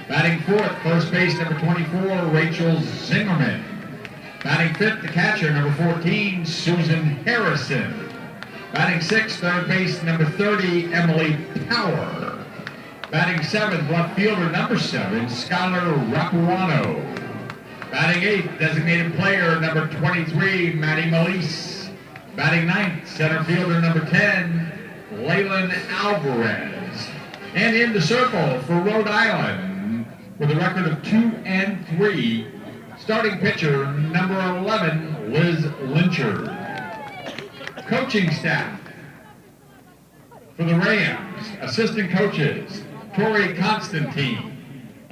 Batting fourth, first base number 24, Rachel Zingerman. Batting fifth, the catcher, number 14, Susan Harrison. Batting sixth, third base number 30, Emily Power. Batting seventh, left fielder number 7, Skylar Rapuano. Batting eighth, designated player number 23, Maddie Melise. Batting ninth, center fielder number 10, Leyland Alvarez. And in the circle for Rhode Island with a record of 2-3, starting pitcher number 11, Liz Lyncher. Coaching staff for the Rams, assistant coaches, Tori Constantine,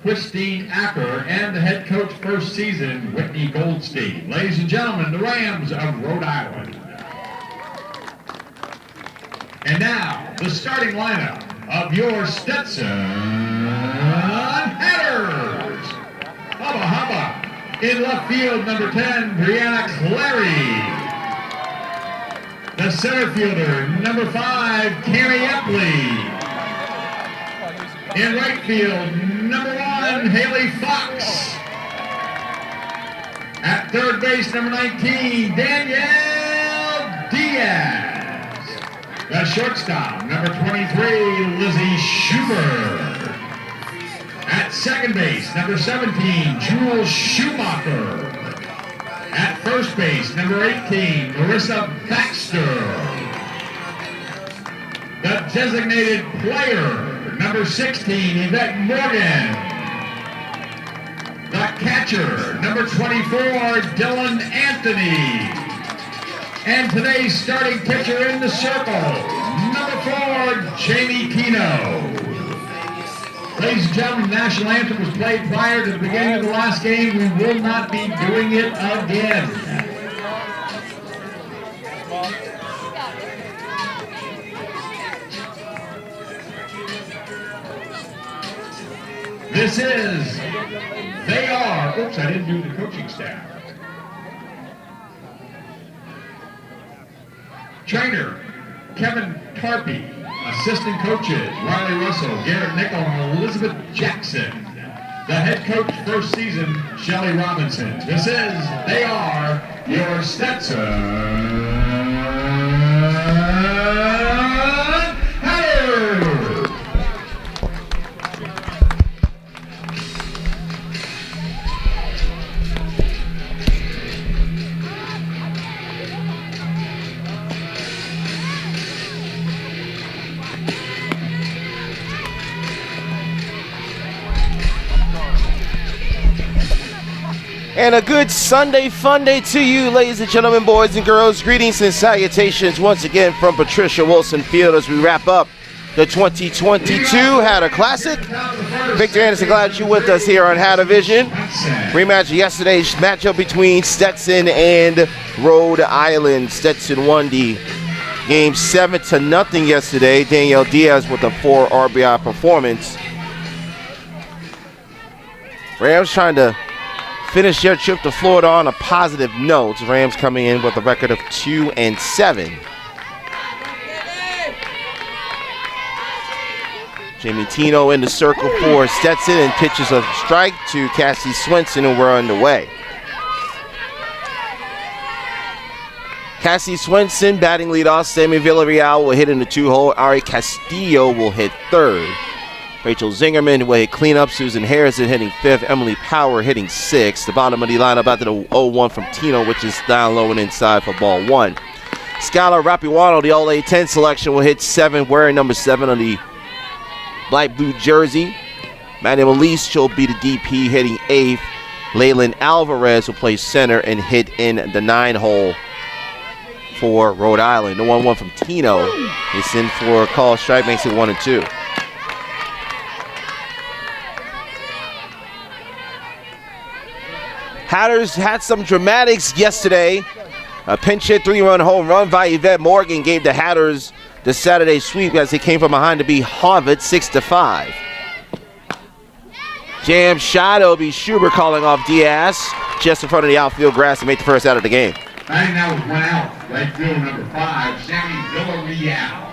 Christine Acker, and the head coach first season, Whitney Goldstein. Ladies and gentlemen, the Rams of Rhode Island. And now, the starting lineup of your Stetson Hatters. Hubba hubba. In left field, number 10, Brianna Clary. The center fielder, number 5, Carrie Epley. In right field, number 1, Haley Fox. At third base, number 19, Danielle Diaz. The shortstop, number 23, Lizzie Schubert. At second base, number 17, Jules Schumacher. At first base, number 18, Marissa Baxter. The designated player, number 16, Yvette Morgan. The catcher, number 24, Dylan Anthony. And today's starting pitcher in the circle, number 4, Jamie Kino. Ladies and gentlemen, the national anthem was played prior to the beginning of the last game. We will not be doing it again. This is, they are, oops, I didn't do the coaching staff. Trainer, Kevin Tarpey. Assistant coaches, Riley Russell, Garrett Nickel, and Elizabeth Jackson. The head coach first season, Shelly Robinson. This is, they are your Stetson Hatters. And a good Sunday fun day to you, ladies and gentlemen, boys and girls. Greetings and salutations once again from Patricia Wilson Field as we wrap up the 2022 Hatter Classic. Victor Anderson, glad you're with us here on Hatter Vision. Rematch of yesterday's matchup between Stetson and Rhode Island. Stetson won the game 7-0 yesterday. Danielle Diaz with a 4 RBI performance. Rams trying to finish their trip to Florida on a positive note. Rams coming in with a record of 2-7. Jamie Tino in the circle for Stetson and pitches a strike to Cassie Swenson, and we're underway. Cassie Swenson batting leadoff. Sammy Villarreal will hit in the 2-hole. Ari Castillo will hit third. Rachel Zingerman will hit cleanup. Susan Harrison hitting 5th. Emily Power hitting 6th. The bottom of the lineup after the 0-1 from Tino, which is down low and inside for ball 1. Skylar Rapuano, the All-A-10 selection, will hit 7, wearing number 7 on the light blue jersey. Maddie Melise will be the DP, hitting 8th. Leyland Alvarez will play center and hit in the 9-hole for Rhode Island. The 1-1 from Tino is in for a call strike, makes it 1-2. Hatters had some dramatics yesterday. A pinch hit 3-run home run by Yvette Morgan gave the Hatters the Saturday sweep as they came from behind to beat Harvard 6-5. Jam shot, O.B. Schubert calling off Diaz just in front of the outfield grass to make the first out of the game. Batting that was 1 out. Right field number 5, Sammy Villarreal.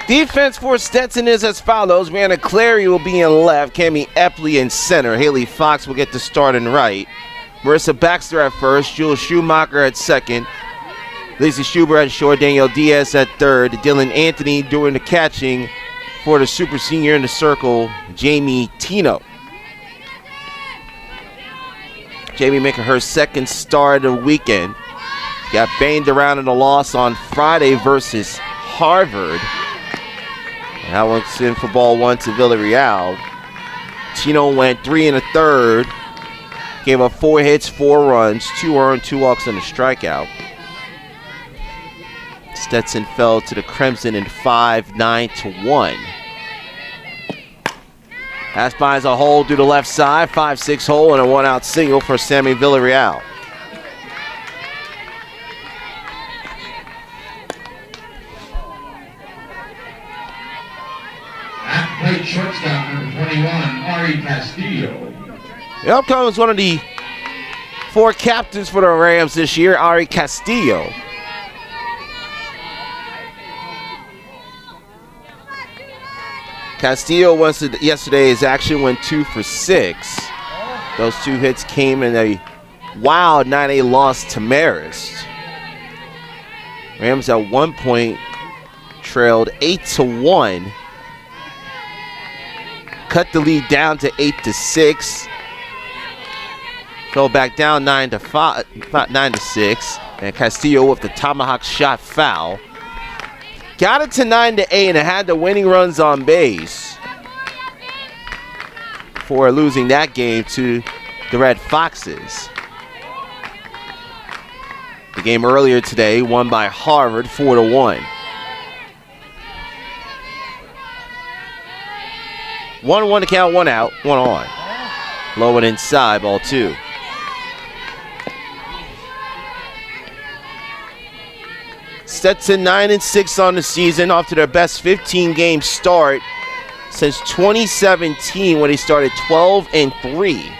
Defense for Stetson is as follows. Brianna Clary will be in left. Cammie Epley in center. Haley Fox will get the start in right. Marissa Baxter at first. Jules Schumacher at second. Lacey Schubert at short. Danielle Diaz at third. Dylan Anthony doing the catching for the super senior in the circle, Jamie Tino. Jamie making her second start of the weekend. Got banged around in a loss on Friday versus Harvard. And that one's in for ball one to Villarreal. Tino went 3 1/3. Gave up 4 hits, 4 runs, 2 earned, 2 walks, and a strikeout. Stetson fell to the Crimson in 5-9-1. Pass finds a hole through the left side, 5-6 hole, and a 1-out single for Sammy Villarreal. At plate shortstop number 21, Ari Castillo. Up comes one of the 4 captains for the Rams this year, Ari Castillo. Castillo yesterday's action went 2 for 6. Those 2 hits came in a wild 9-8 loss to Marist. Rams at one point trailed 8-1. Cut the lead down to 8-6. Fell back down 9-6. And Castillo with the tomahawk shot foul. Got it to 9-8 and had the winning runs on base before losing that game to the Red Foxes. The game earlier today won by Harvard 4-1. 1-1 to count, 1 out, 1 on. Low and inside, ball 2. Stetson 9-6 on the season, off to their best 15-game start since 2017 when they started 12-3.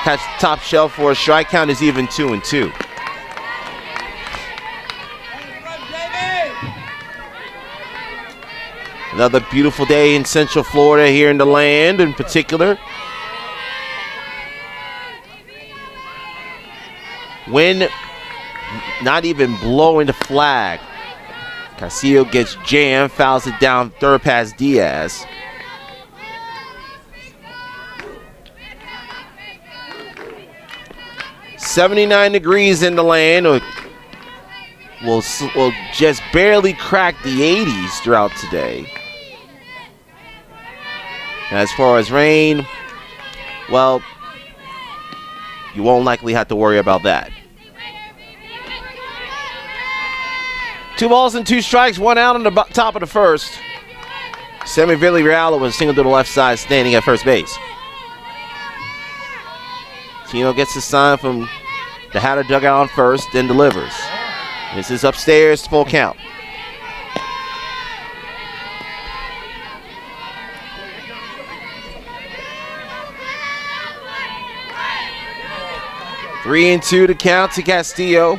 Catch the top shelf for a strike count is even 2-2. Another beautiful day in Central Florida here in the land in particular. Wind not even blowing the flag. Castillo gets jammed, fouls it down third past Diaz. "79 degrees in the land. Will just barely crack the 80s throughout today. And as far as rain, well, you won't likely have to worry about that. 2 balls and 2 strikes, 1 out on the top of the first. Sammy Villarreal was single to the left side, standing at first base. Tino gets the sign from the Hatter dugout on first, then delivers. This is upstairs, full count. Three and 2 to count to Castillo.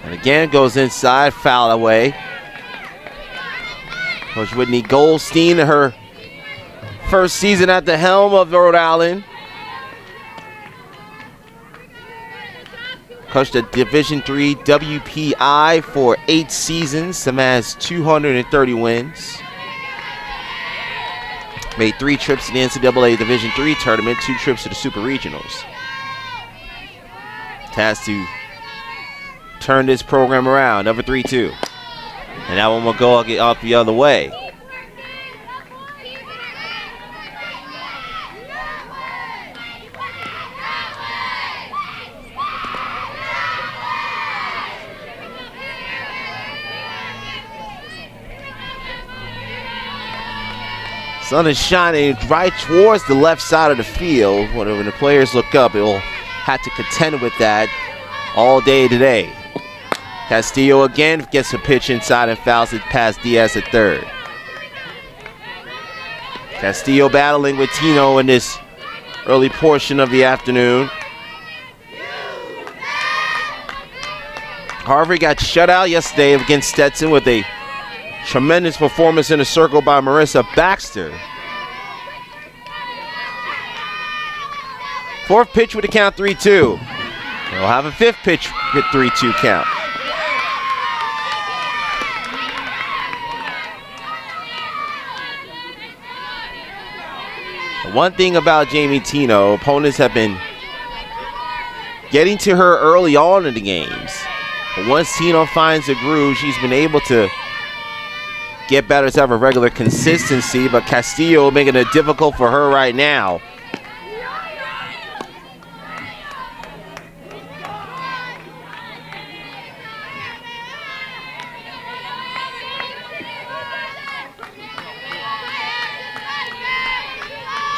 And again goes inside, foul away. Coach Whitney Goldstein, her first season at the helm of Rhode Island. Coached at Division III WPI for 8 seasons. Some has 230 wins. Made 3 trips to the NCAA Division III tournament, 2 trips to the Super Regionals. Tasked to turn this program around, number 3-2. And that one will go off the other way. Sun is shining right towards the left side of the field. When the players look up, it will have to contend with that all day today. Castillo again gets a pitch inside and fouls it past Diaz at third. Castillo battling with Tino in this early portion of the afternoon. Harvard got shut out yesterday against Stetson with a tremendous performance in a circle by Marissa Baxter. Fourth pitch with a count 3-2. They'll have a fifth pitch with 3-2 count. The one thing about Jamie Tino, opponents have been getting to her early on in the games. But once Tino finds a groove, she's been able to get better to have a regular consistency, but Castillo making it difficult for her right now.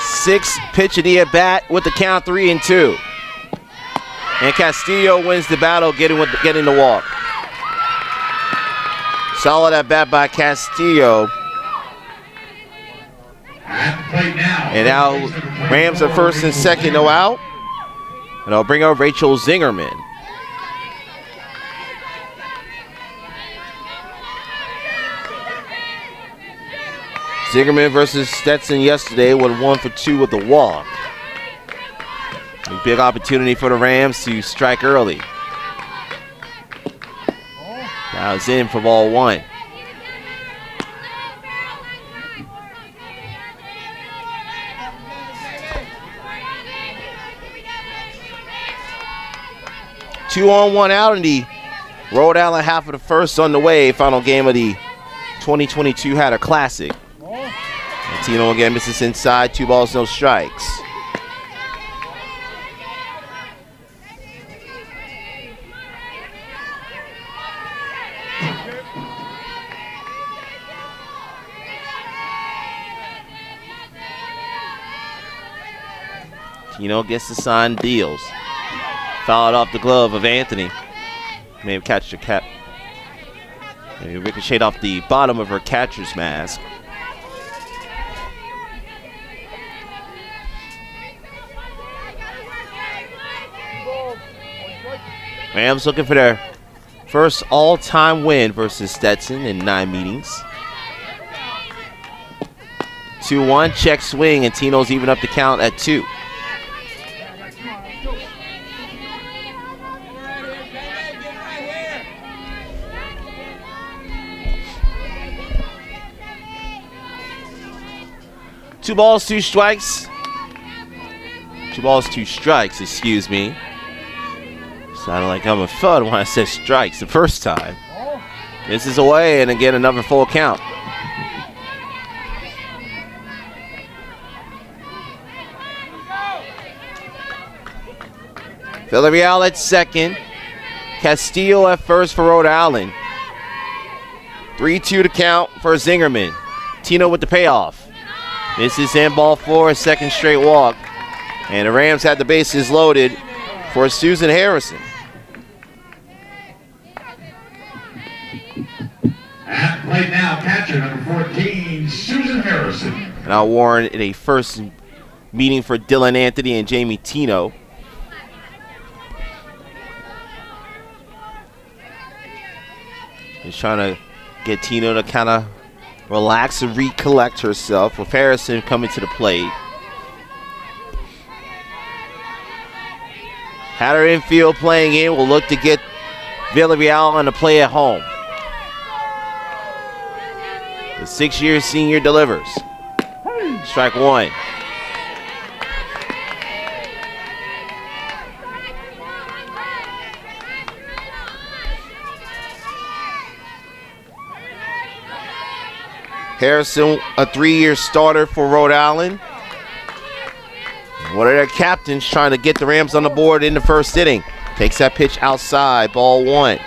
Sixth pitch of the at-bat with the count 3-2. And Castillo wins the battle getting the walk. Solid at-bat by Castillo. And now Rams are first and second, no out. And I'll bring up Rachel Zingerman. Zingerman versus Stetson yesterday went 1 for 2 with a walk. A big opportunity for the Rams to strike early. Now it's in for ball 1. Two on, one out in the Rhode Island half of the first on the way. Final game of the 2022 Hatter Classic. And Tino again misses inside, 2 balls, no strikes. Tino gets the sign, deals. Fouled off the glove of Anthony. Maybe catch the cap. Maybe ricocheted off the bottom of her catcher's mask. Rams looking for their first all-time win versus Stetson in 9 meetings. 2-1, check swing, and Tino's even up the count at 2. Two balls, two strikes. 2 balls, 2 strikes, excuse me. Sounded like I'm a FUD when I said strikes the first time. This is away, and again, another full count. Villarreal at second. Castillo at first for Rhode Island. 3-2 to count for Zingerman. Tino with the payoff. This is in ball 4, a second straight walk. And the Rams had the bases loaded for Susan Harrison. At plate now, catcher number 14, Susan Harrison. Now Warren in a first meeting for Dylan Anthony and Jamie Tino. Just trying to get Tino to kind of relax and recollect herself with Harrison coming to the plate. Hatter infield playing in will look to get Villarreal on the play at home. The 6-year senior delivers. Strike 1. Harrison, a 3-year starter for Rhode Island. One of their captains trying to get the Rams on the board in the first inning. Takes that pitch outside, ball 1.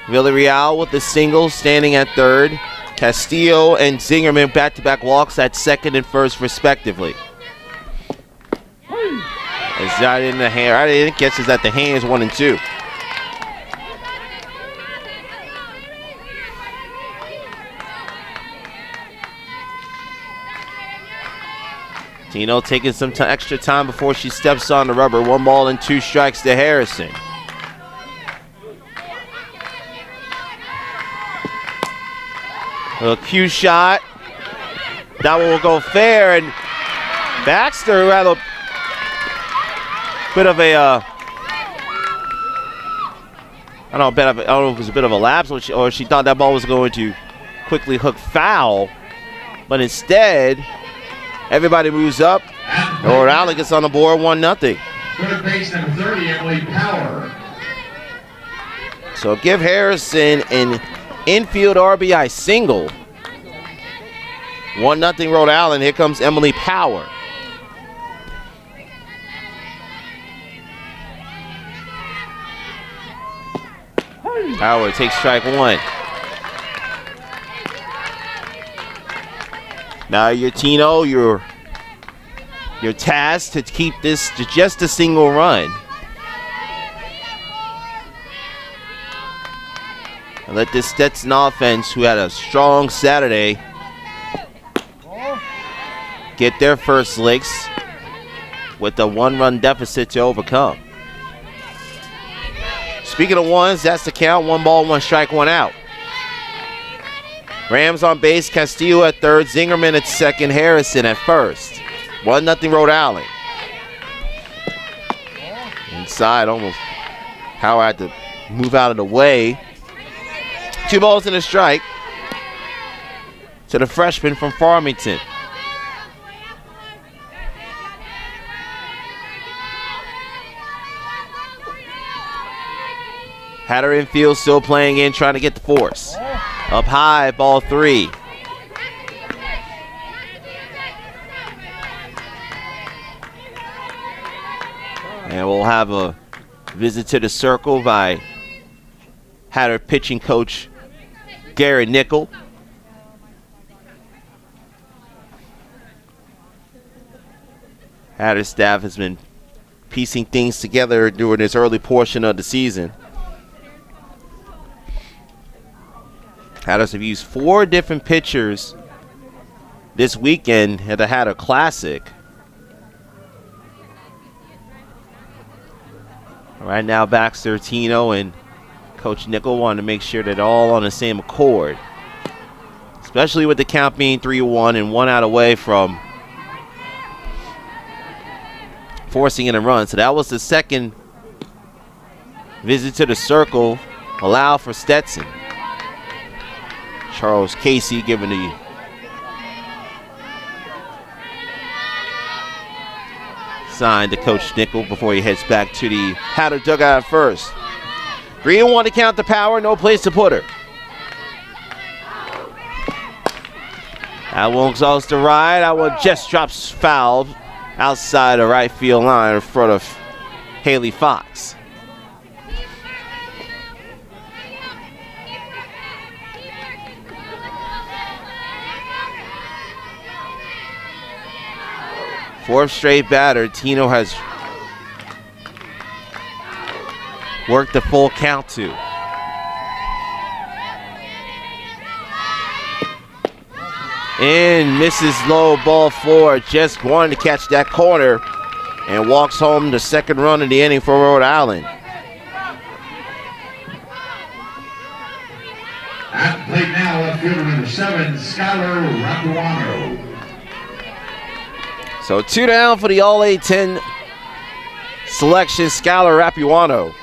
Villarreal with the single, standing at third. Castillo and Zingerman back-to-back walks at second and first, respectively. It's not in the hand. I didn't guess it's at the hands 1 and 2. Tino taking some extra time before she steps on the rubber. 1 ball and 2 strikes to Harrison. A cue shot. That one will go fair, and Baxter had a bit of a, I don't know if it was a bit of a lapse, or she thought that ball was going to quickly hook foul, but instead, everybody moves up. Rhode Island gets on the board 1-0. Third base number 30, Emily Power. So give Harrison an infield RBI single. 1-0 Rhode Island. Here comes Emily Power. Power takes strike 1. Now you're Tino, you're tasked to keep this to just a single run. And let this Stetson offense, who had a strong Saturday, get their first licks with a 1-run deficit to overcome. Speaking of ones, that's the count. 1 ball, 1 strike, 1 out. Rams on base, Castillo at third, Zingerman at second, Harrison at first. 1-0 Rhode Island. Inside, almost Power had to move out of the way. 2 balls and a strike to the freshman from Farmington. Hatter infield still playing in, trying to get the force. Up high, ball 3. And we'll have a visit to the circle by Hatter pitching coach Gary Nickel. Hatter staff has been piecing things together during this early portion of the season. Hatters have used 4 different pitchers this weekend at the Hatter Classic. Right now, Baxter, Tino, and Coach Nickel wanted to make sure that all on the same accord, especially with the count being 3-1 and 1 out away from forcing in a run. So that was the second visit to the circle, allowed for Stetson. Charles Casey giving the sign to Coach Nickel before he heads back to the Hatter dugout at first. 3-1 to count the Power, no place to put her. That one exhausts the ride. That one just drops foul outside the right field line in front of Haley Fox. Fourth straight batter, Tino has worked the full count to. And misses low, ball 4. Just wanted to catch that corner and walks home the second run of the inning for Rhode Island. At the plate now, left fielder number 7, Skylar Rapuano. So 2 down for the All-A-10 selection, Skylar Rapuano.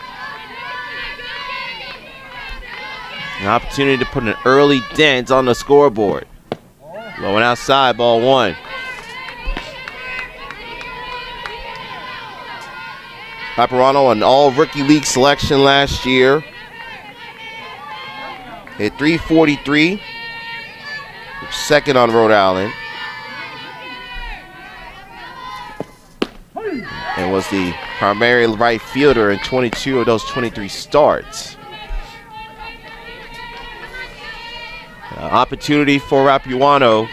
An opportunity to put an early dent on the scoreboard. Low and outside, ball 1. Rapuano, an all-rookie league selection last year. Hit .343, second on Rhode Island. And was the primary right fielder in 22 of those 23 starts. Opportunity for Rapuano.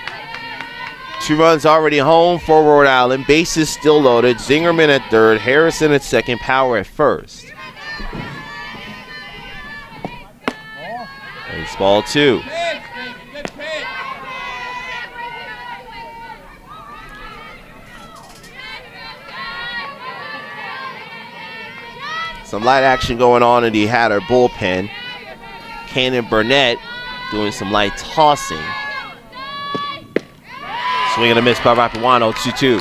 2 runs already home for Rhode Island. Bases still loaded. Zingerman at third. Harrison at second. Power at first. It's ball 2. Some light action going on in the Hatter bullpen. Cannon Burnett doing some light tossing. Swing and a miss by Rapuano, 2-2.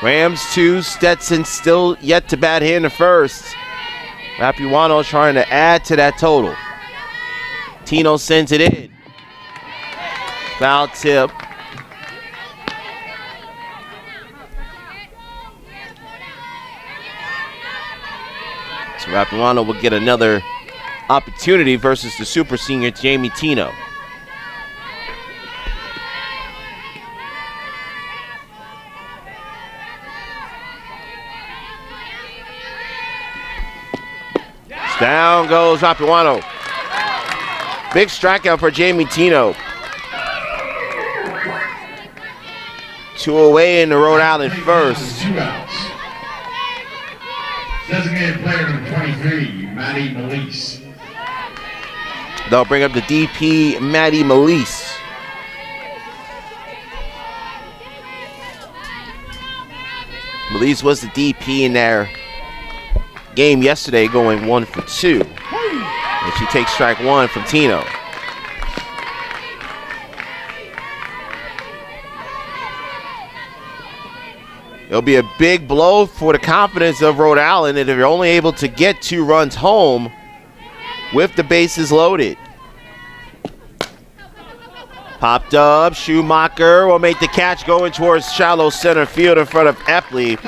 Rams 2, Stetson still yet to bat here in the first. Rapuano trying to add to that total. Tino sends it in. Foul tip. So Rapuano will get another opportunity versus the super senior Jamie Tino. Down goes Rapuano. Big strikeout for Jamie Tino. 2 away in the Rhode Island first. 2 outs. Designated player number 23, Matty Melise. They'll bring up the DP, Matty Melise. Melise was the DP in their game yesterday, going 1 for 2. And she takes strike 1 from Tino. It'll be a big blow for the confidence of Rhode Island if they're only able to get 2 runs home with the bases loaded. Popped up, Schumacher will make the catch going towards shallow center field in front of Epley.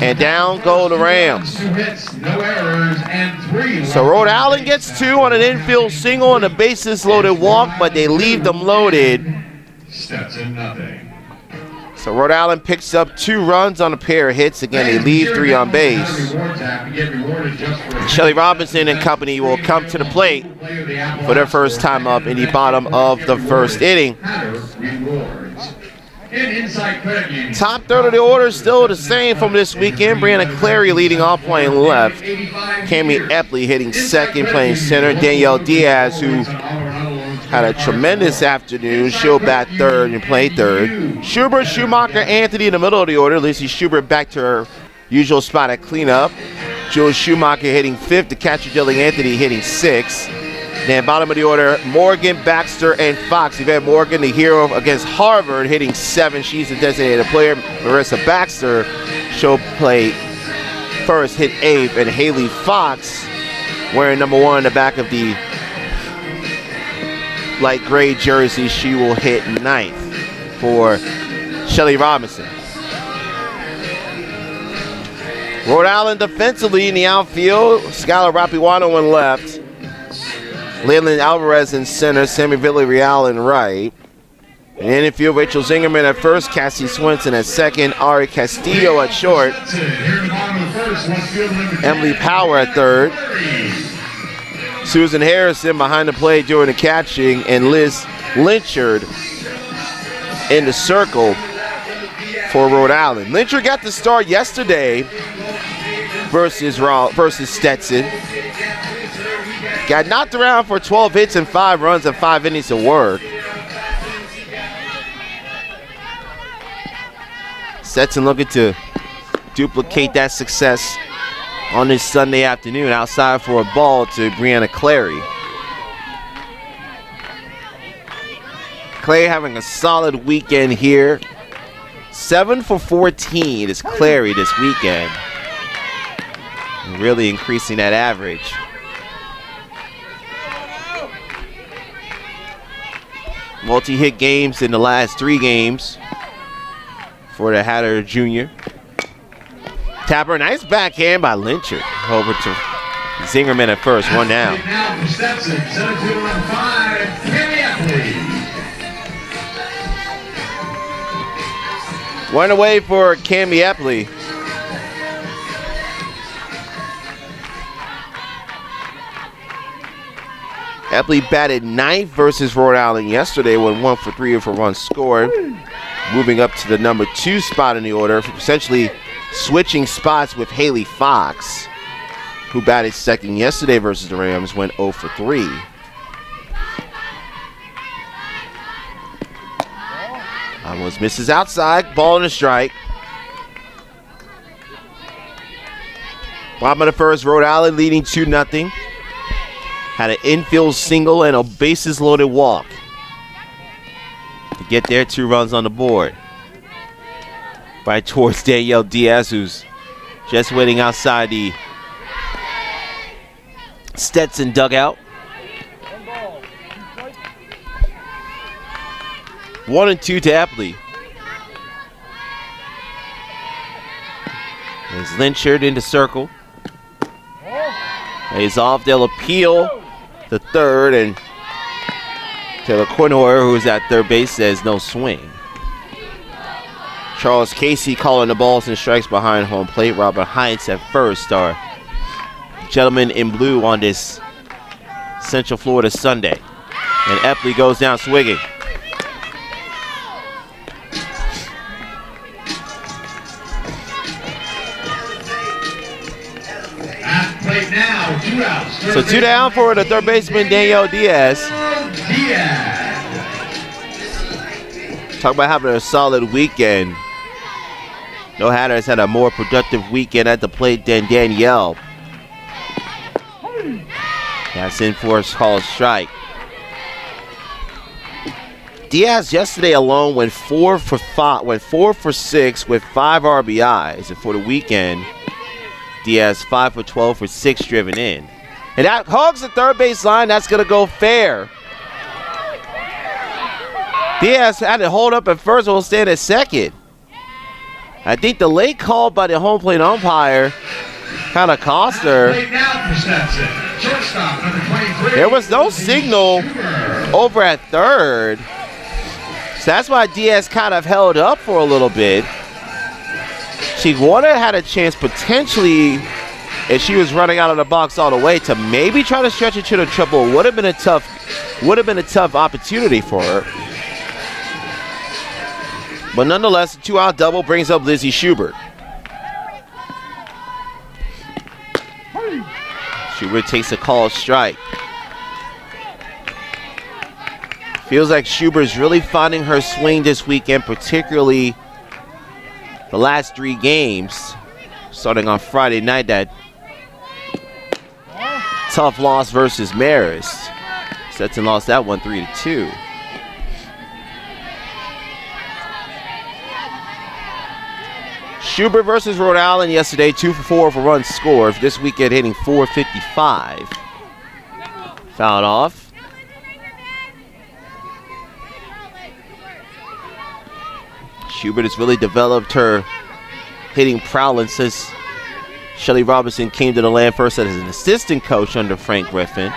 And down go the Rams. 2 hits, no errors, and 3. So Rhode Island gets 2 on an infield single and a bases loaded walk, but they leave them loaded. Stetson, nothing. So Rhode Island picks up 2 runs on a pair of hits. Again, they leave 3 on base. Shelly Robinson and company will come to the plate for their first time up in the bottom of the first inning. Top third of the order still the same from this weekend. Brianna Clary leading off, playing left. Cammie Epley hitting second, playing center. Danielle Diaz, who had a tremendous afternoon, she'll bat third and play third. Schubert, Schumacher, Anthony in the middle of the order. Lizzie Schubert back to her usual spot at cleanup. Jules Schumacher hitting fifth. The catcher Dylan Anthony hitting sixth. Then bottom of the order, Morgan, Baxter, and Fox. Yvette Morgan, the hero against Harvard, hitting 7. She's the designated player. Marissa Baxter, she'll play first, hit 8th. And Haley Fox, wearing number 1 in the back of the light gray jersey, she will hit 9th for Shelly Robinson. Rhode Island defensively in the outfield, Skylar Rapuano in left. Leland Alvarez in center, Sammy Villarreal in right. In the infield, Rachel Zingerman at first, Cassie Swinson at second, Ari Castillo at short, Emily Power at third, Susan Harrison behind the plate doing the catching, and Liz Lynchard in the circle for Rhode Island. Lynchard got the start yesterday versus Stetson. Got knocked around for 12 hits and 5 runs and 5 innings of work. Stetson looking to duplicate that success on this Sunday afternoon, outside for a ball to Brianna Clary. Clary having a solid weekend here. 7 for 14 is Clary this weekend. And really increasing that average. Multi-hit games in the last 3 games for the Hatter Jr. Tapper, nice backhand by Lynchard. Over to Zingerman at first, 1 down. Now for Stetson, center field on 5, Cammie Epley. 1 away for Cammie Epley. Epley batted 9th versus Rhode Island yesterday when 1 for 3 for runs scored. Moving up to the number 2 spot in the order, essentially switching spots with Haley Fox, who batted second yesterday versus the Rams, went 0 for 3. Almost misses outside. Ball and a strike. Bottom of the first, Rhode Island leading 2-0. Had an infield single and a bases loaded walk to get their 2 runs on the board. Right towards Danielle Diaz, who's just waiting outside the Stetson dugout. 1-2 to Epley. As Lynchard into circle. He's off. They'll appeal the third, and Taylor Quinhoyer, who's at third base, says no swing. Charles Casey calling the balls and strikes behind home plate. Robert Heinz at first. Our gentleman in blue on this Central Florida Sunday. And Epley goes down swinging. Now, 2 outs. So 2 down for the third baseman, Danielle Diaz. Talk about having a solid weekend. No Hatters had a more productive weekend at the plate than Danielle. That's in for a called strike. Diaz yesterday alone went 4 for 6 with 5 RBIs, and for the weekend, Diaz 5 for 12 for 6 driven in. And that hogs the third base line. That's going to go fair. Diaz had to hold up at first and will stand at second. I think the late call by the home plate umpire kind of cost her. There was no signal over at third. So that's why Diaz kind of held up for a little bit. She would have had a chance potentially, if she was running out of the box all the way, to maybe try to stretch it to the triple. Would have been a tough opportunity for her. But nonetheless, a 2-out double brings up Lizzie Schubert. Schubert takes a called strike. Feels like Schubert's really finding her swing this weekend, particularly the last 3 games, starting on Friday night, that tough loss versus Marist. Stetson lost that one 3-2. Schubert versus Rhode Island yesterday, 2 for 4 for runs scored. This weekend hitting .455. Fouled off. Schubert has really developed her hitting prowess since Shelly Robinson came to the land first as an assistant coach under Frank Griffin.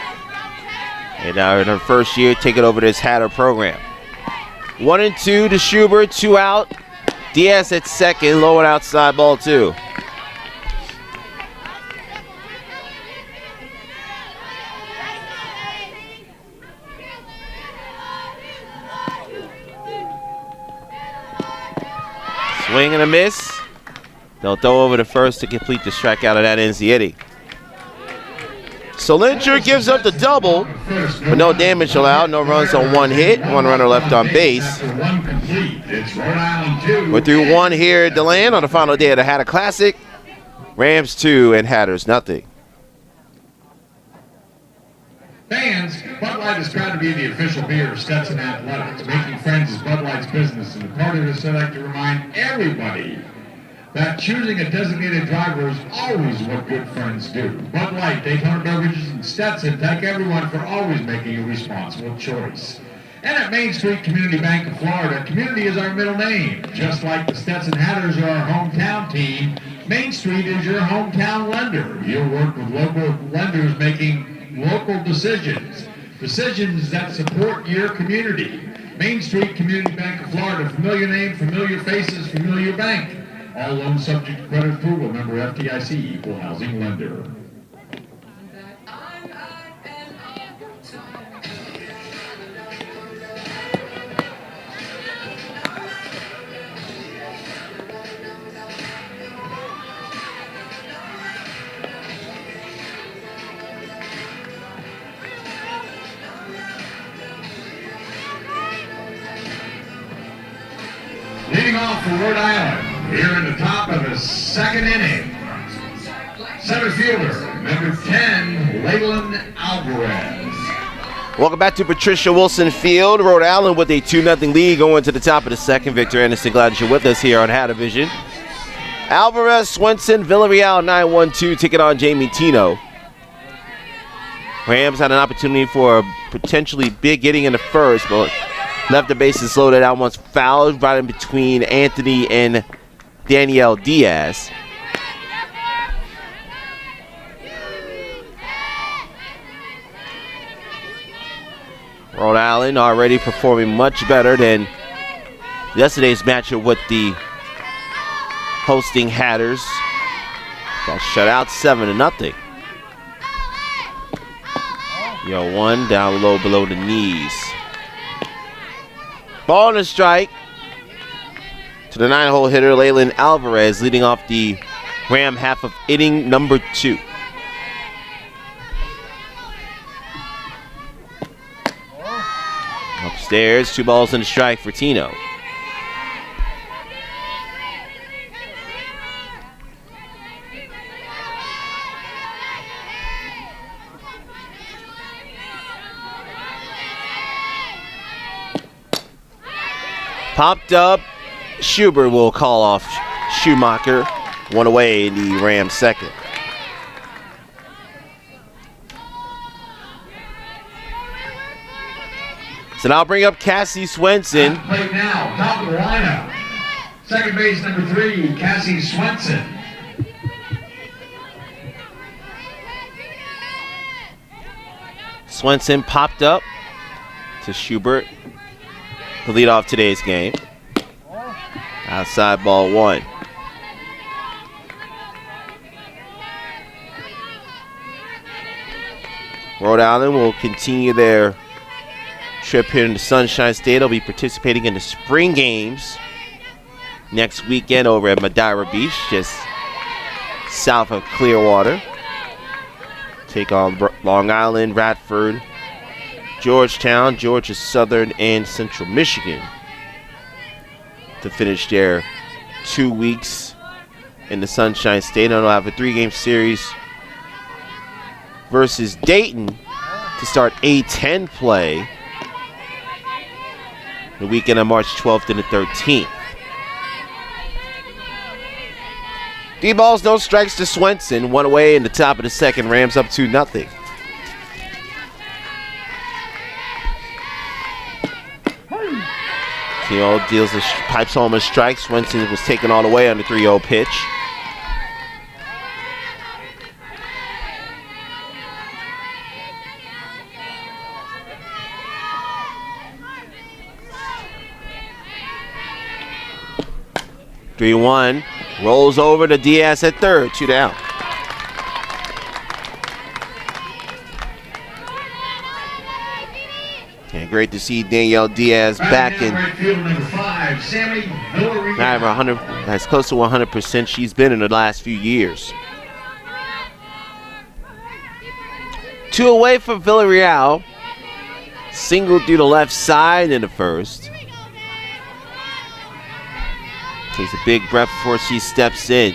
And now in her first year, taking over this Hatter program. 1-2 to Schubert, 2 out. Diaz at second, low and outside, ball 2. Swing and a miss. They'll throw over the first to complete the strikeout, and that ends the inning. So Lynchard gives up the double, but no damage allowed. No runs on 1 hit. 1 runner left on base. We're through 1 here at DeLand on the final day of the Hatter Classic. Rams 2 and Hatters nothing. Fans, Bud Light is proud to be the official beer of Stetson Athletics. Making friends is Bud Light's business, and the part of this I'd like to remind everybody that choosing a designated driver is always what good friends do. Bud Light, Daytona Beverages, and Stetson thank everyone for always making a responsible choice. And at Main Street Community Bank of Florida, community is our middle name. Just like the Stetson Hatters are our hometown team, Main Street is your hometown lender. You'll work with local lenders making local decisions that support your community. Main Street Community Bank of Florida, familiar name, familiar faces, familiar bank. All loans subject to credit approval. Member FDIC, equal housing lender. Leading off for Rhode Island, here in the top of the second inning, center fielder, number 10, Leyland Alvarez. Welcome back to Patricia Wilson Field. Rhode Island with a 2-0 lead going to the top of the second. Victor Anderson, glad that you're with us here on Hadavision. Alvarez, Swenson, Villarreal, 9-1-2, taking on Jamie Tino. Rams had an opportunity for a potentially big inning in the first, but left the bases loaded out once fouled right in between Anthony and Daniel Diaz. Rhode Island already performing much better than yesterday's matchup with the hosting Hatters. Got shut out 7-0. 0-1 down low below the knees. Ball and a strike to the 9-hole hitter Leyland Alvarez, leading off the Ram half of inning number 2. Upstairs, 2 balls and a strike for Tino. Popped up. Schubert will call off Schumacher. 1 away in the Rams second. So now I'll bring up Cassie Swenson. Play now, top of the lineup. Second base number 3, Cassie Swenson. Swenson popped up to Schubert to lead off today's game. Outside ball 1. Rhode Island will continue their trip here in the Sunshine State. They'll be participating in the spring games next weekend over at Madeira Beach, just south of Clearwater. Take on Long Island, Radford, Georgetown, Georgia Southern, and Central Michigan to finish their 2 weeks in the Sunshine State. And they'll have a 3-game series versus Dayton to start A-10 play the weekend of March 12th and the 13th. 3 balls, no strikes to Swenson. 1 away in the top of the second. Rams up 2-0. Tino deals the pipes home a strike. Swenson was taken all the way on the 3-0 pitch. (3-1) rolls over to Diaz at third. 2 down. And great to see Danielle Diaz back in. Right field number 5, Sammy Villarreal. Not 100, as close to 100% she's been in the last few years. 2 away for Villarreal. Single through the left side in the first. Takes a big breath before she steps in.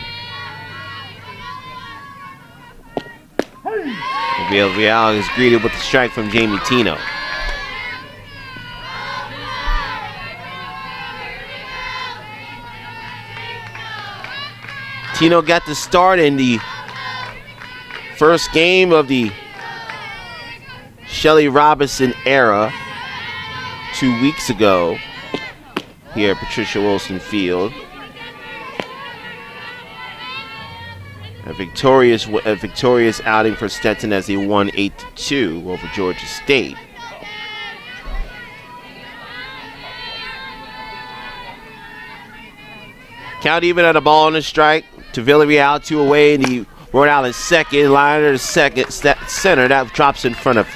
Villarreal is greeted with a strike from Jamie Tino. Tino got the start in the first game of the Shelly Robinson era 2 weeks ago here at Patricia Wilson Field. A victorious outing for Stetson as they won 8-2 over Georgia State. Count even at a ball and a strike to Villarreal, 2 away in the Rhode Island second. Liner to second, center. That drops in front of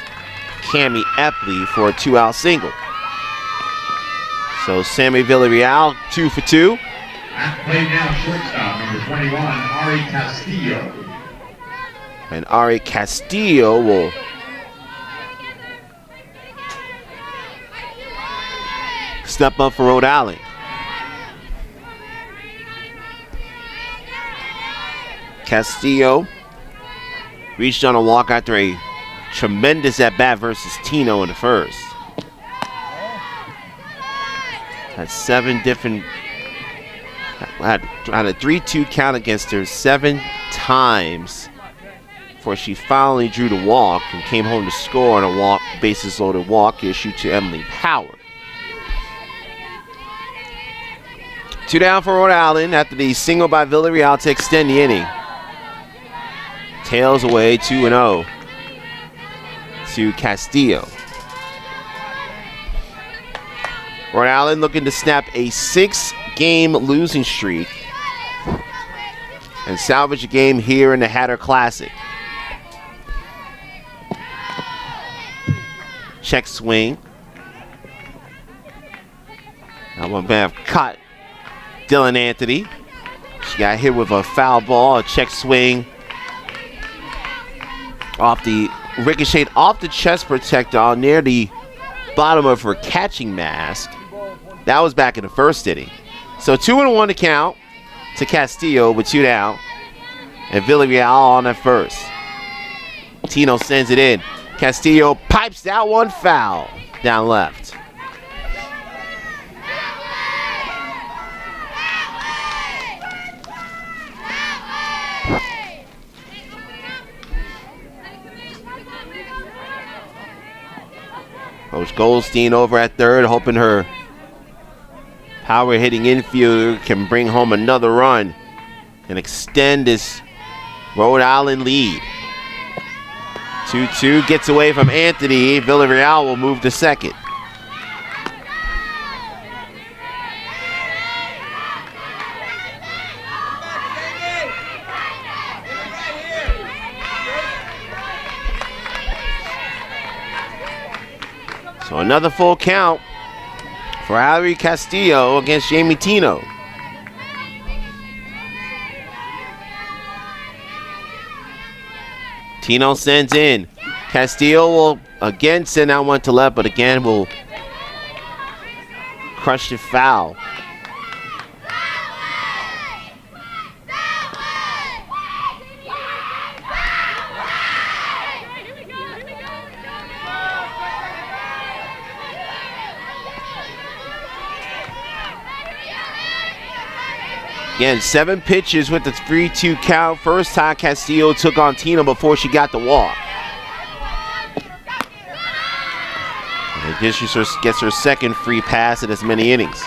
Cammie Epley for a 2-out single. So Sammy Villarreal, 2 for 2. At play now, shortstop, number 21, Ari Castillo. And Ari Castillo will step up for Rhode Island. Castillo reached on a walk after a tremendous at-bat versus Tino in the first. Had 7 different, had a 3-2 count against her 7 times before she finally drew the walk and came home to score on a walk, bases loaded walk issued to Emily Power. 2 down for Rhode Island after the single by Villarreal to extend the inning. Tails away 2-0 to Castillo. Rhode Island looking to snap a 6-game losing streak and salvage a game here in the Hatter Classic. Check swing. That one may have caught Dylan Anthony. She got hit with a foul ball, a check swing off the ricocheted off the chest protector near the bottom of her catching mask. That was back in the first inning. So 2-1 to count to Castillo with 2 down. And Villarreal on at first. Tino sends it in. Castillo pipes that one foul down left. Coach Goldstein over at third, hoping her power hitting infielder can bring home another run and extend this Rhode Island lead. 2-2 gets away from Anthony. Villarreal will move to second. So another full count for Valerie Castillo against Jamie Tino. Tino sends in. Castillo will again send that one to left, but again will crush the foul. Again, 7 pitches with the 3-2 count. First time Castillo took on Tino before she got the walk. And she gets her second free pass in as many innings.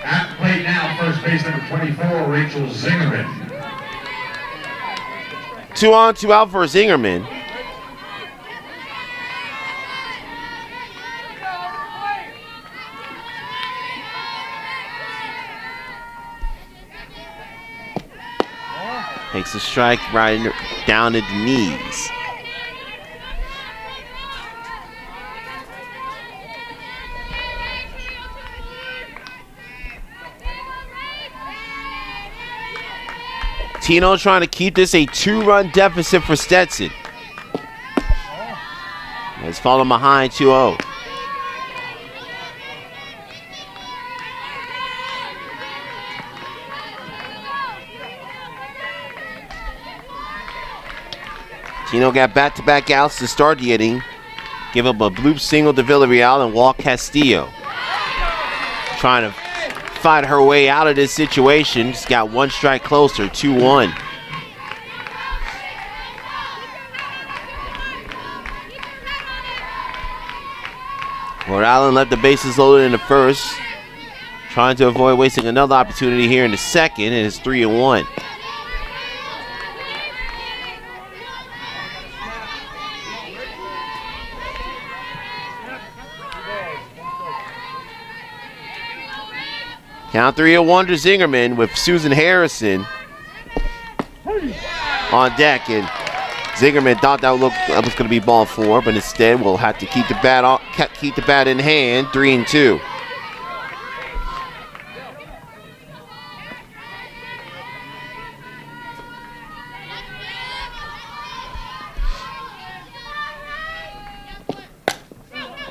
At the plate now, first base number 24, Rachel Zingerman. 2 on, 2 out for Zingerman. Takes a strike right down at the knees. Tino trying to keep this a 2-run deficit for Stetson. It's falling behind 2-0. Tino got back-to-back outs to start the inning. Give up a bloop single to Villarreal and walk Castillo. Trying to fight her way out of this situation. Just got 1 strike closer, 2-1. Rhode Island left the bases loaded in the first. Trying to avoid wasting another opportunity here in the second, and it's 3-1. Count 3-1 to Zingerman with Susan Harrison on deck, and Zingerman thought that was going to be ball 4, but instead we'll have to keep the bat in hand. 3-2.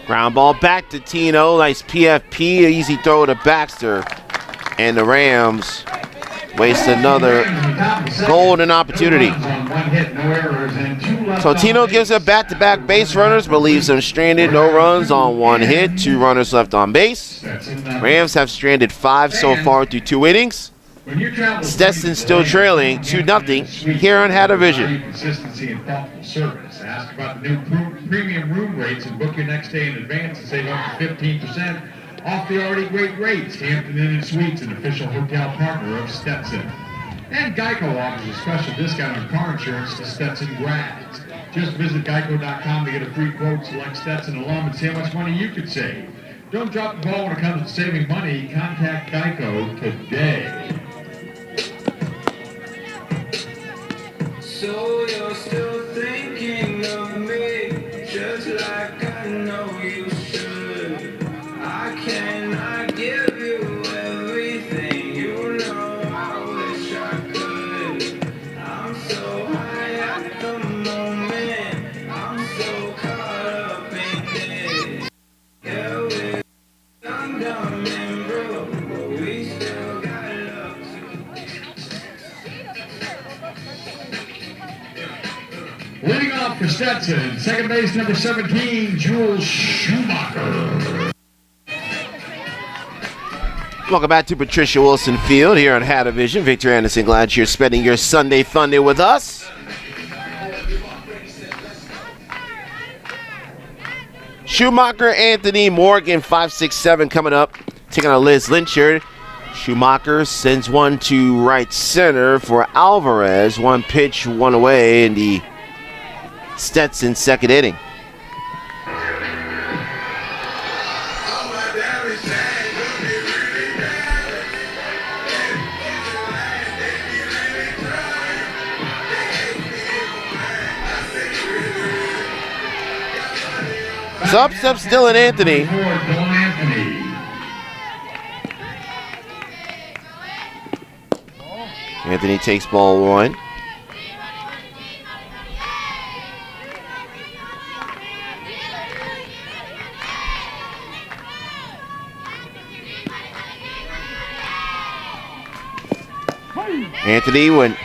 Ground ball back to Tino. Nice PFP. Easy throw to Baxter. And the Rams waste another golden opportunity. So Tino gives up back-to-back base runners, but leaves them stranded. No runs on one hit. 2 runners left on base. Rams have stranded 5 so far through 2 innings. Stetson still trailing 2-0 here on Had a Vision. Consistency and thoughtful service. Ask about the new premium room rates and book your next stay in advance and save up to 15% off the already great rates. Hampton Inn & Suites, an official hotel partner of Stetson. And Geico offers a special discount on car insurance to Stetson grads. Just visit geico.com to get a free quote, select Stetson alum, and see how much money you could save. Don't drop the ball when it comes to saving money. Contact Geico today. So you're still thinking of me, just like I know you should. I cannot give you everything, you know I wish I could. I'm so high at the moment, I'm so caught up in it. Yeah, we're dumb and broke, but we still got love to Leading off for Stetson, second base number 17, Jules Schumacher. Welcome back to Patricia Wilson Field here on Had a Vision. Victor Anderson, glad you're spending your Sunday fun day with us. Schumacher, Anthony, Morgan, 5-6-7 coming up. Taking on Liz Lynchard. Schumacher sends one to right center for Alvarez. 1 pitch, 1 away in the Stetson second inning. So up steps Dylan Anthony. Anthony takes ball 1. Anthony went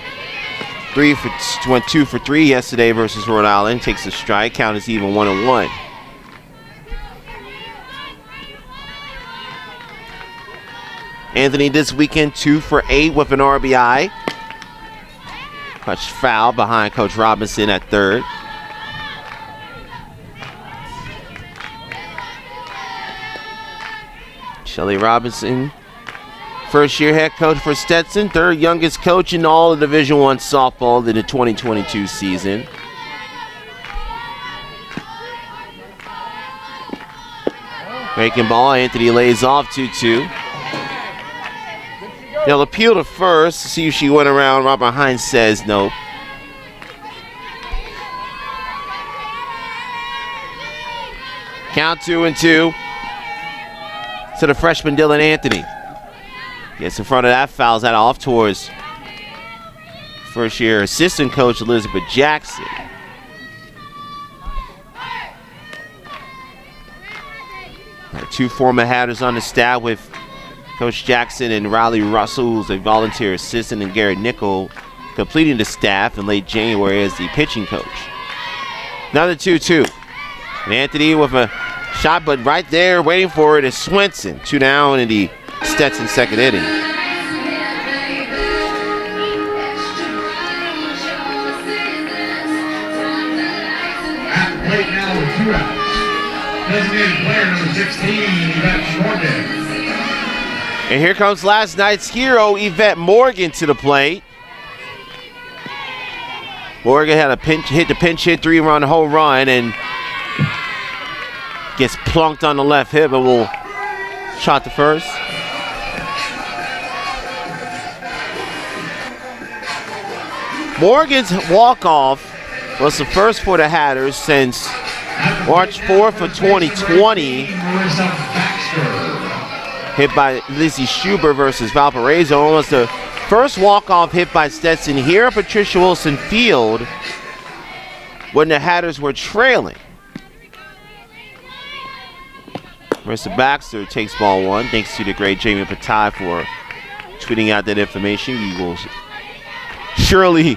2 for 3 yesterday versus Rhode Island. Takes a strike. Count is even 1-1. Anthony this weekend 2 for 8 with an RBI. Clutch foul behind Coach Robinson at third. Shelly Robinson, first-year head coach for Stetson, third youngest coach in all of Division I softball in the 2022 season. Breaking ball, Anthony lays off 2-2. They'll appeal to first, see if she went around. Robert Hines says no. Count 2-2 to the freshman Dylan Anthony. Gets in front of that, fouls that off towards first year assistant coach Elizabeth Jackson. Two former Hatters on the staff with Coach Jackson and Riley Russell, who's a volunteer assistant, and Garrett Nickel completing the staff in late January as the pitching coach. Another 2-2. And Anthony with a shot, but right there waiting for it is Swenson. 2 down in the Stetson second inning. At the plate now with 2 outs. Designated player number 16, Yvette Morgan. And here comes last night's hero, Yvette Morgan, to the plate. Morgan had a pinch hit 3-run home run and gets plunked on the left hip, but will shot to first. Morgan's walk-off was the first for the Hatters since March 4th of 2020. Hit by Lizzie Schubert versus Valparaiso. Almost the first walk-off hit by Stetson here at Patricia Wilson Field when the Hatters were trailing. Marissa Baxter takes ball 1. Thanks to the great Jamie Patai for tweeting out that information. We will surely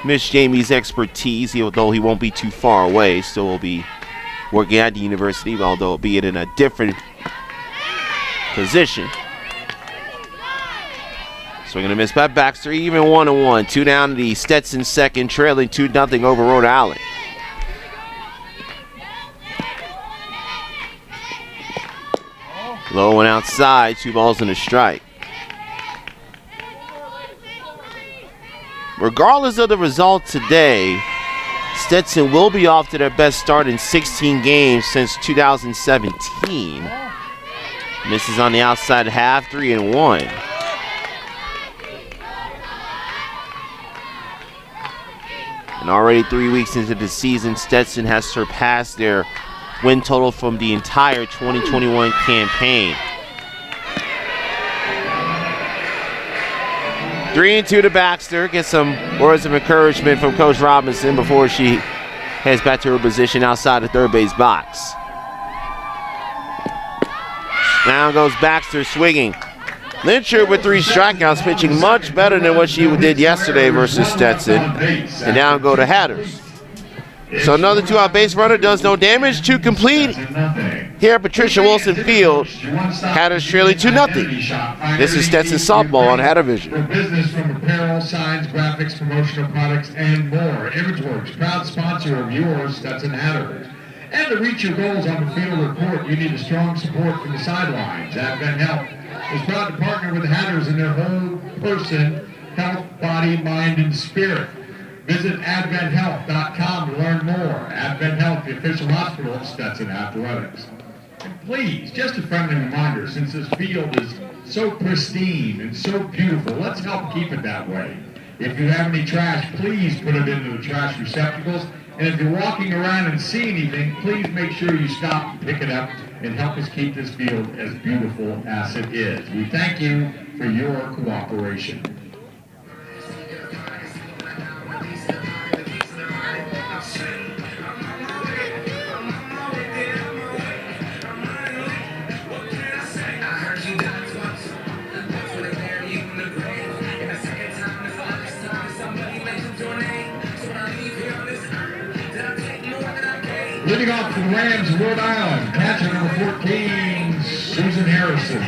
miss Jamie's expertise, although he won't be too far away. Still will be working at the university, although be it in a different position. Swing and a miss by Baxter, even 1-1. 2 down to the Stetson second, trailing 2-0 over Rhode Island. Low and outside, 2 balls and a strike. Regardless of the result today, Stetson will be off to their best start in 16 games since 2017. Misses on the outside half, 3-1. And already 3 weeks into the season, Stetson has surpassed their win total from the entire 2021 campaign. 3-2 to Baxter. Gets some words of encouragement from Coach Robinson before she heads back to her position outside the third base box. Now goes Baxter swinging. Lyncher with 3 strikeouts, pitching much better than what she did yesterday versus Stetson. And now go to Hatters. So another 2-out base runner does no damage. 2 complete. Here at Patricia Wilson Field, Hatters trailing 2-0. This is Stetson softball on Hattervision. For business from apparel, signs, graphics, promotional products, and more. ImageWorks, proud sponsor of yours, Stetson Hatters. And to reach your goals on the field or court, you need a strong support from the sidelines. Advent Health is proud to partner with the Hatters in their whole person, health, body, mind, and spirit. Visit adventhealth.com to learn more. Advent Health, the official hospital of Stetson Athletics. And please, just a friendly reminder, since this field is so pristine and so beautiful, let's help keep it that way. If you have any trash, please put it into the trash receptacles. And if you're walking around and see anything, please make sure you stop and pick it up and help us keep this field as beautiful as it is. We thank you for your cooperation. Leading off for the Rams, Rhode Island, catcher number 14, Susan Harrison.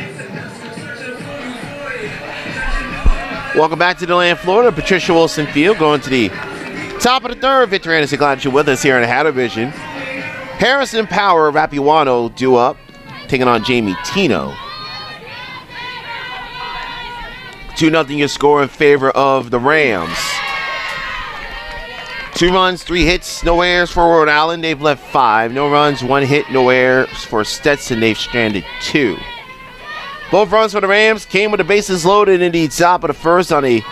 Welcome back to DeLand, Florida. Patricia Wilson Field going to the top of the third. Victor Anderson, glad you're with us here in Hattervision. Harrison Power, Rapiwano due up, taking on Jamie Tino. 2-0 your score in favor of the Rams. 2 runs, 3 hits, no errors for Rhode Island. They've left 5. No runs, 1 hit, no errors for Stetson. They've stranded 2. Both runs for the Rams came with the bases loaded in the top of the first on a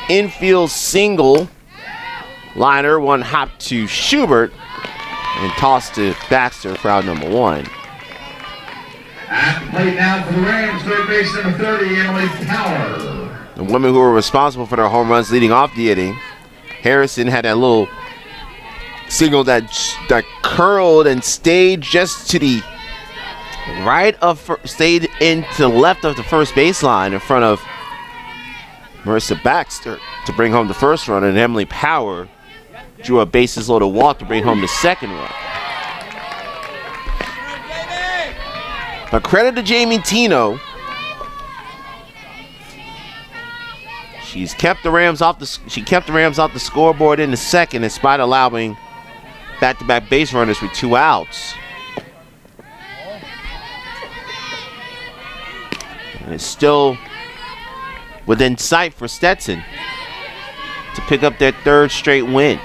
infield single liner. 1 hop to Schubert and tossed to Baxter for out number 1. At the plate now for the Rams, third base number 30, Emily Power. The women who were responsible for their home runs leading off the inning. Harrison had that little single that curled and stayed just to the right of, stayed into the left of the first baseline in front of Marissa Baxter to bring home the first run, and Emily Power drew a bases loaded walk to bring home the second run. But credit to Jamie Tino. She kept the Rams off the scoreboard in the second, despite allowing back-to-back base runners with 2 outs. And it's still within sight for Stetson to pick up their 3rd straight win.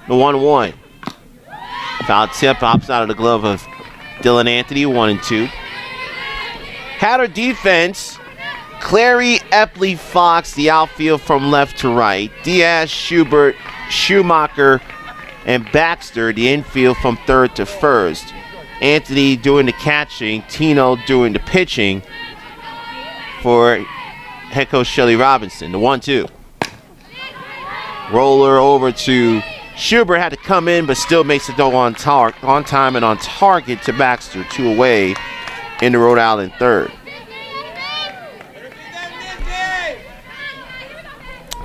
The 1-1. Foul tip pops out of the glove of Dylan Anthony, 1-2. Hatter defense, Clary, Epley, Fox, the outfield from left to right. Diaz, Schubert, Schumacher, and Baxter, the infield from third to first. Anthony doing the catching, Tino doing the pitching for head coach Shelly Robinson. The 1-2. Roller over to Schubert, had to come in, but still makes the throw on time and on target to Baxter. 2 away in the Rhode Island third.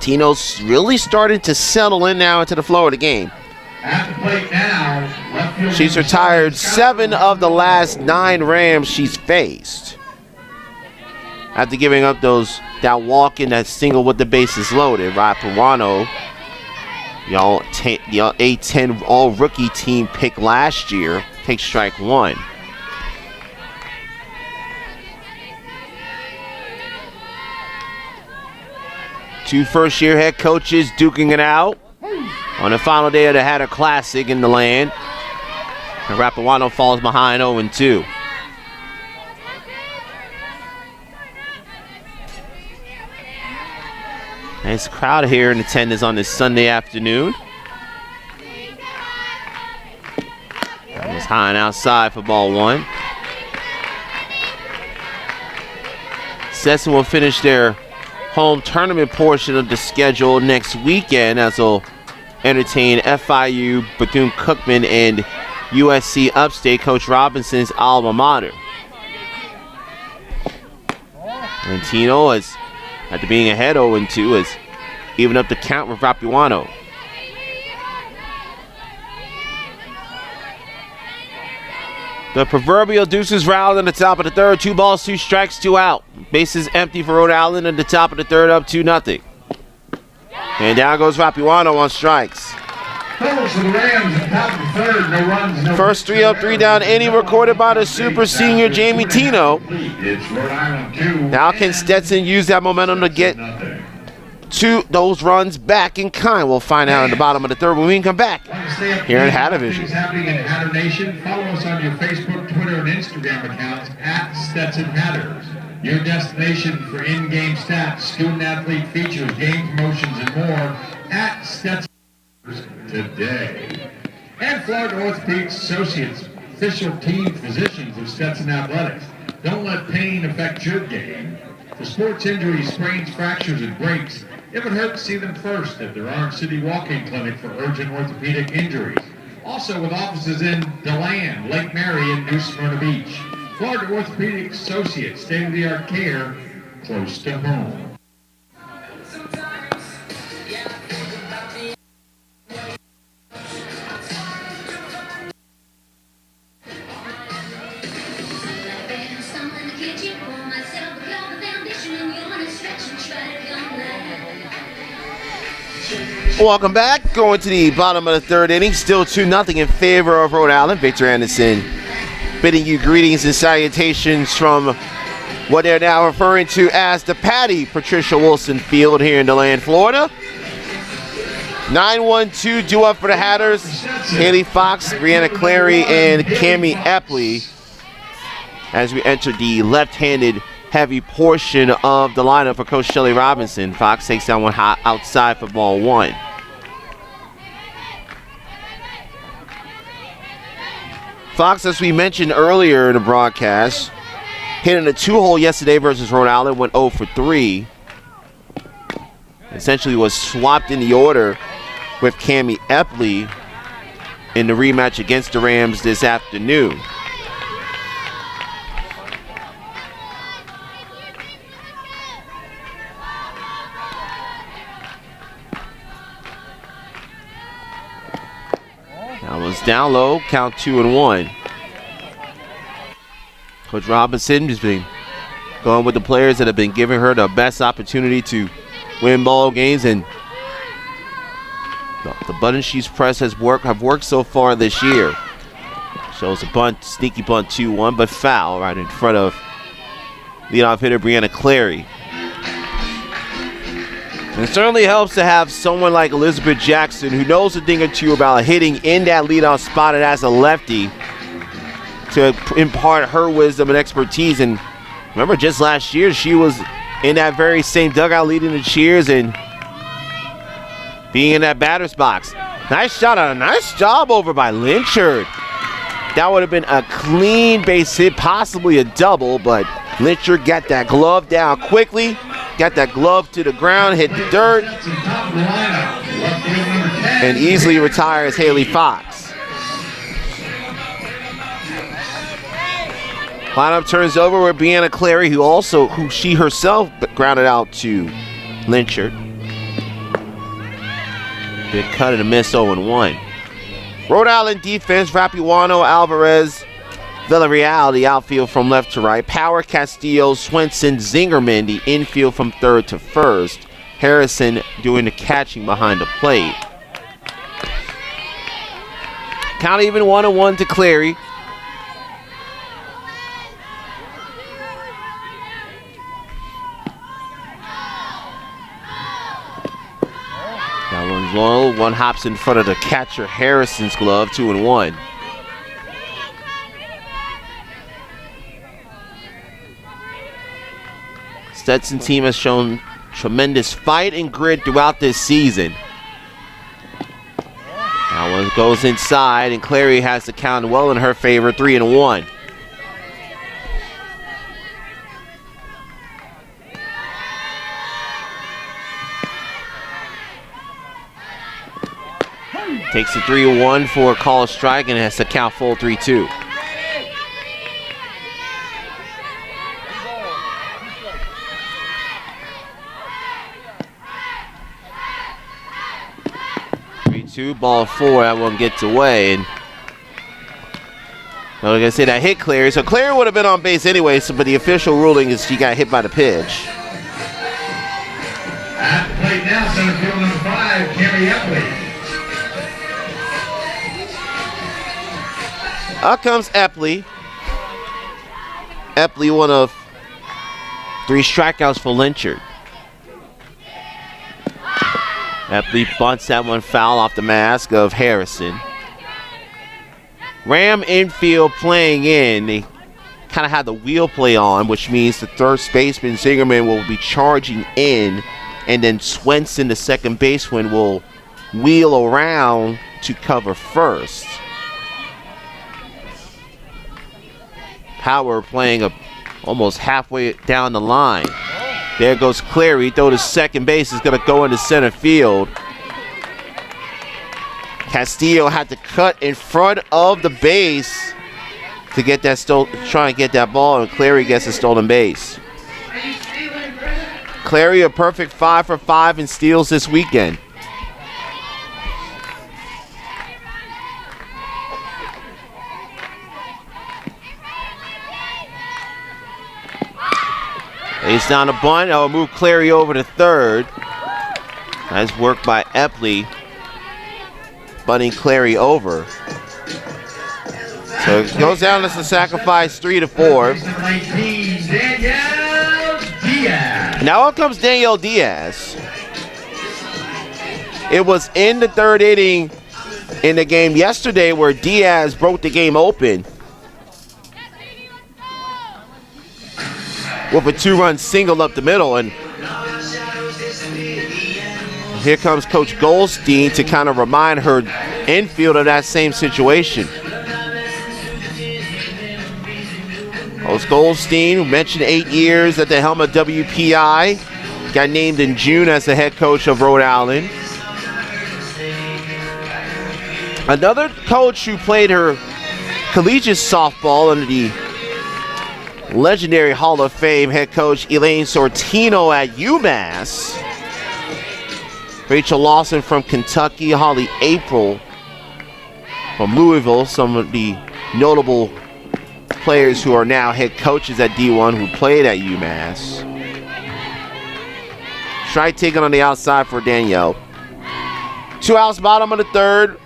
Tino's really starting to settle in now into the flow of the game. At the plate now, left fielder She's retired 7 of the last 9 Rams she's faced. After giving up that walk in, that single with the bases loaded. Rapuano, y'all A10 all-rookie team pick last year, takes strike 1. Two first-year head coaches duking it out on the final day of the Hatter Classic in the land. And Rapuano falls behind 0-2. Nice crowd here in attendance on this Sunday afternoon. That was high and outside for ball 1. Stetson will finish their home tournament portion of the schedule next weekend, as they'll entertain FIU, Bethune-Cookman, and USC Upstate, Coach Robinson's alma mater. And Tino, after being ahead 0-2, has evened up the count with Rapuano. The proverbial deuces round in the top of the third. 2 balls, 2 strikes, 2 out. Bases empty for Rhode Island in the top of the third, up 2-0. And down goes Rapuano on strikes. First 3 up, 3 down inning recorded by the super senior Jamie Tino. Now can Stetson use that momentum to get those runs back in kind? We'll find out in the bottom of the third when we can come back here in Hatter Vision. Happening in Hatter Nation. Follow us on your Facebook, Twitter, and Instagram accounts at Stetson Hatters. Your destination for in-game stats, student-athlete features, game promotions, and more at Stetson today. And Florida Orthopedic Associates, official team physicians of Stetson Athletics. Don't let pain affect your game. For sports injuries, sprains, fractures, and breaks, it would hurt to see them first at their Orange City Walk-In Clinic for urgent orthopedic injuries. Also with offices in DeLand, Lake Mary, and New Smyrna Beach. Florida Orthopedic Associates, state-of-the-art care, close to home. Welcome back. Going to the bottom of the third inning. Still 2-0 in favor of Rhode Island. Victor Anderson bidding you greetings and salutations from what they're now referring to as the Patty Patricia Wilson Field here in DeLand, Florida. 9-1-2 due up for the Hatters. Haley Fox, Brianna Clary, and Cammie Epley as we enter the left-handed heavy portion of the lineup for Coach Shelly Robinson. Fox takes that one high outside for ball 1. Fox, as we mentioned earlier in the broadcast, hitting a 2-hole yesterday versus Rhode Island, went 0 for 3. Essentially was swapped in the order with Cammie Epley in the rematch against the Rams this afternoon. That was down low, count 2-1. Coach Robinson has been going with the players that have been giving her the best opportunity to win ball games, and the buttons she's pressed have worked so far this year. Shows a bunt, sneaky bunt 2-1, but foul right in front of leadoff hitter Brianna Clary. And it certainly helps to have someone like Elizabeth Jackson who knows a thing or two about hitting in that leadoff spot and as a lefty to impart her wisdom and expertise. And remember, just last year, she was in that very same dugout leading the cheers and being in that batter's box. Nice shot, a nice job over by Lynchard. That would have been a clean base hit, possibly a double, but Lynchard got that glove down quickly. Got that glove to the ground, hit the dirt. Left field number 10. and easily retires Haley Fox. Lineup turns over with Brianna Clary, who she herself grounded out to Lynchard. Big cut and a miss, 0-1. Rhode Island defense, Rapuano, Alvarez, Villarreal, the outfield from left to right. Power, Castillo, Swenson, Zingerman, the infield from third to first. Harrison doing the catching behind the plate. Count even 1-1 to Clary. That one's low. One hops in front of the catcher Harrison's glove. 2-1. Stetson team has shown tremendous fight and grit throughout this season. That one goes inside, and Clary has the count well in her favor, 3-1. Takes a 3-1 for a call strike and has to count full 3-2. Ball 4, that one gets away, and like I said, that hit Clary. So Clary would have been on base anyway, but the official ruling is she got hit by the pitch. At the plate now, center field number 5, Carrie Epley. Out comes Epley. Epley, one of 3 strikeouts for Lynchard. Epley bunts that one foul off the mask of Harrison. Ram infield playing in. They kind of had the wheel play on, which means the third baseman, Zingerman, will be charging in, and then Swenson, the second baseman, will wheel around to cover first. Power playing almost halfway down the line. There goes Clary, though the second base is going to go into center field. Castillo had to cut in front of the base to get that try and get that ball, and Clary gets a stolen base. Clary a perfect 5 for 5 in steals this weekend. Ace down a bunt. I'll move Clary over to third. Nice work by Epley, bunting Clary over. So it goes down as a sacrifice, 3-4. Now out comes Danielle Diaz. It was in the third inning in the game yesterday where Diaz broke the game open with a 2-run single up the middle, and here comes Coach Goldstein to kind of remind her infield of that same situation. Coach Goldstein, who mentioned 8 years at the helm of WPI, got named in June as the head coach of Rhode Island. Another coach who played her collegiate softball under the legendary Hall of Fame head coach Elaine Sortino at UMass. Rachel Lawson from Kentucky, Holly April from Louisville, some of the notable players who are now head coaches at D1 who played at UMass. Strike taken on the outside for Danielle. 2 outs, bottom of the third.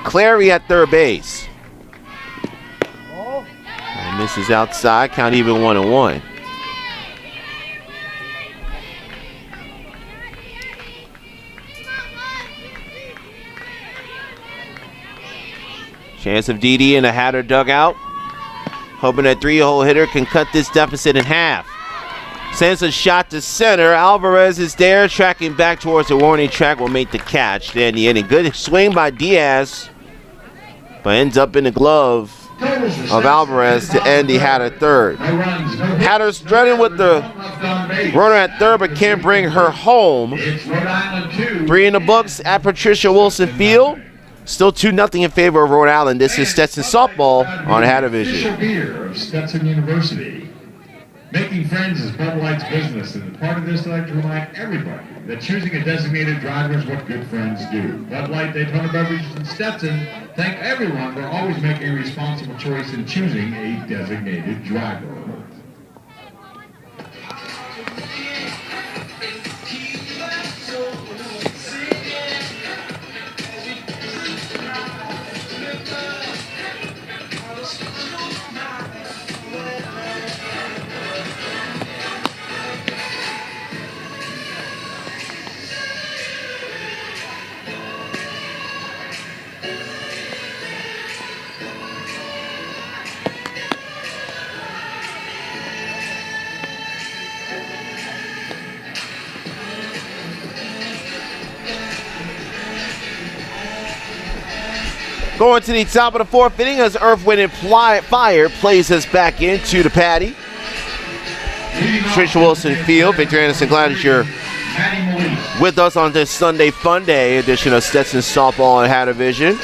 Clary at third base. And misses outside, count even 1-1. Chance of Didi in the Hatter dugout, hoping that 3-hole hitter can cut this deficit in half. Sends a shot to center. Alvarez is there, tracking back towards the warning track, will make the catch. Then the inning. Good swing by Diaz, but ends up in the glove of Alvarez to end the Hatter third. Hatter's running with the walked on base. Runner at third, but can't bring her home. It's Rhode Island 2. 3 in the books at Patricia Wilson Field. Still 2-0 in favor of Rhode Island. This is Stetson softball on Hat Division. Official beer of Stetson University. Making friends is Bud Light's business, and part of this, I'd like to remind everybody that choosing a designated driver is what good friends do. Bud Light, Daytona Beverages, and Stetson thank everyone for always making a responsible choice in choosing a designated driver. Going to the top of the fourth inning as Earth, Wind, and Fire plays us back into the Patty. Patricia Wilson Field. Victor Anderson, glad that you're with us on this Sunday Fun Day edition of Stetson Softball and Hat Division.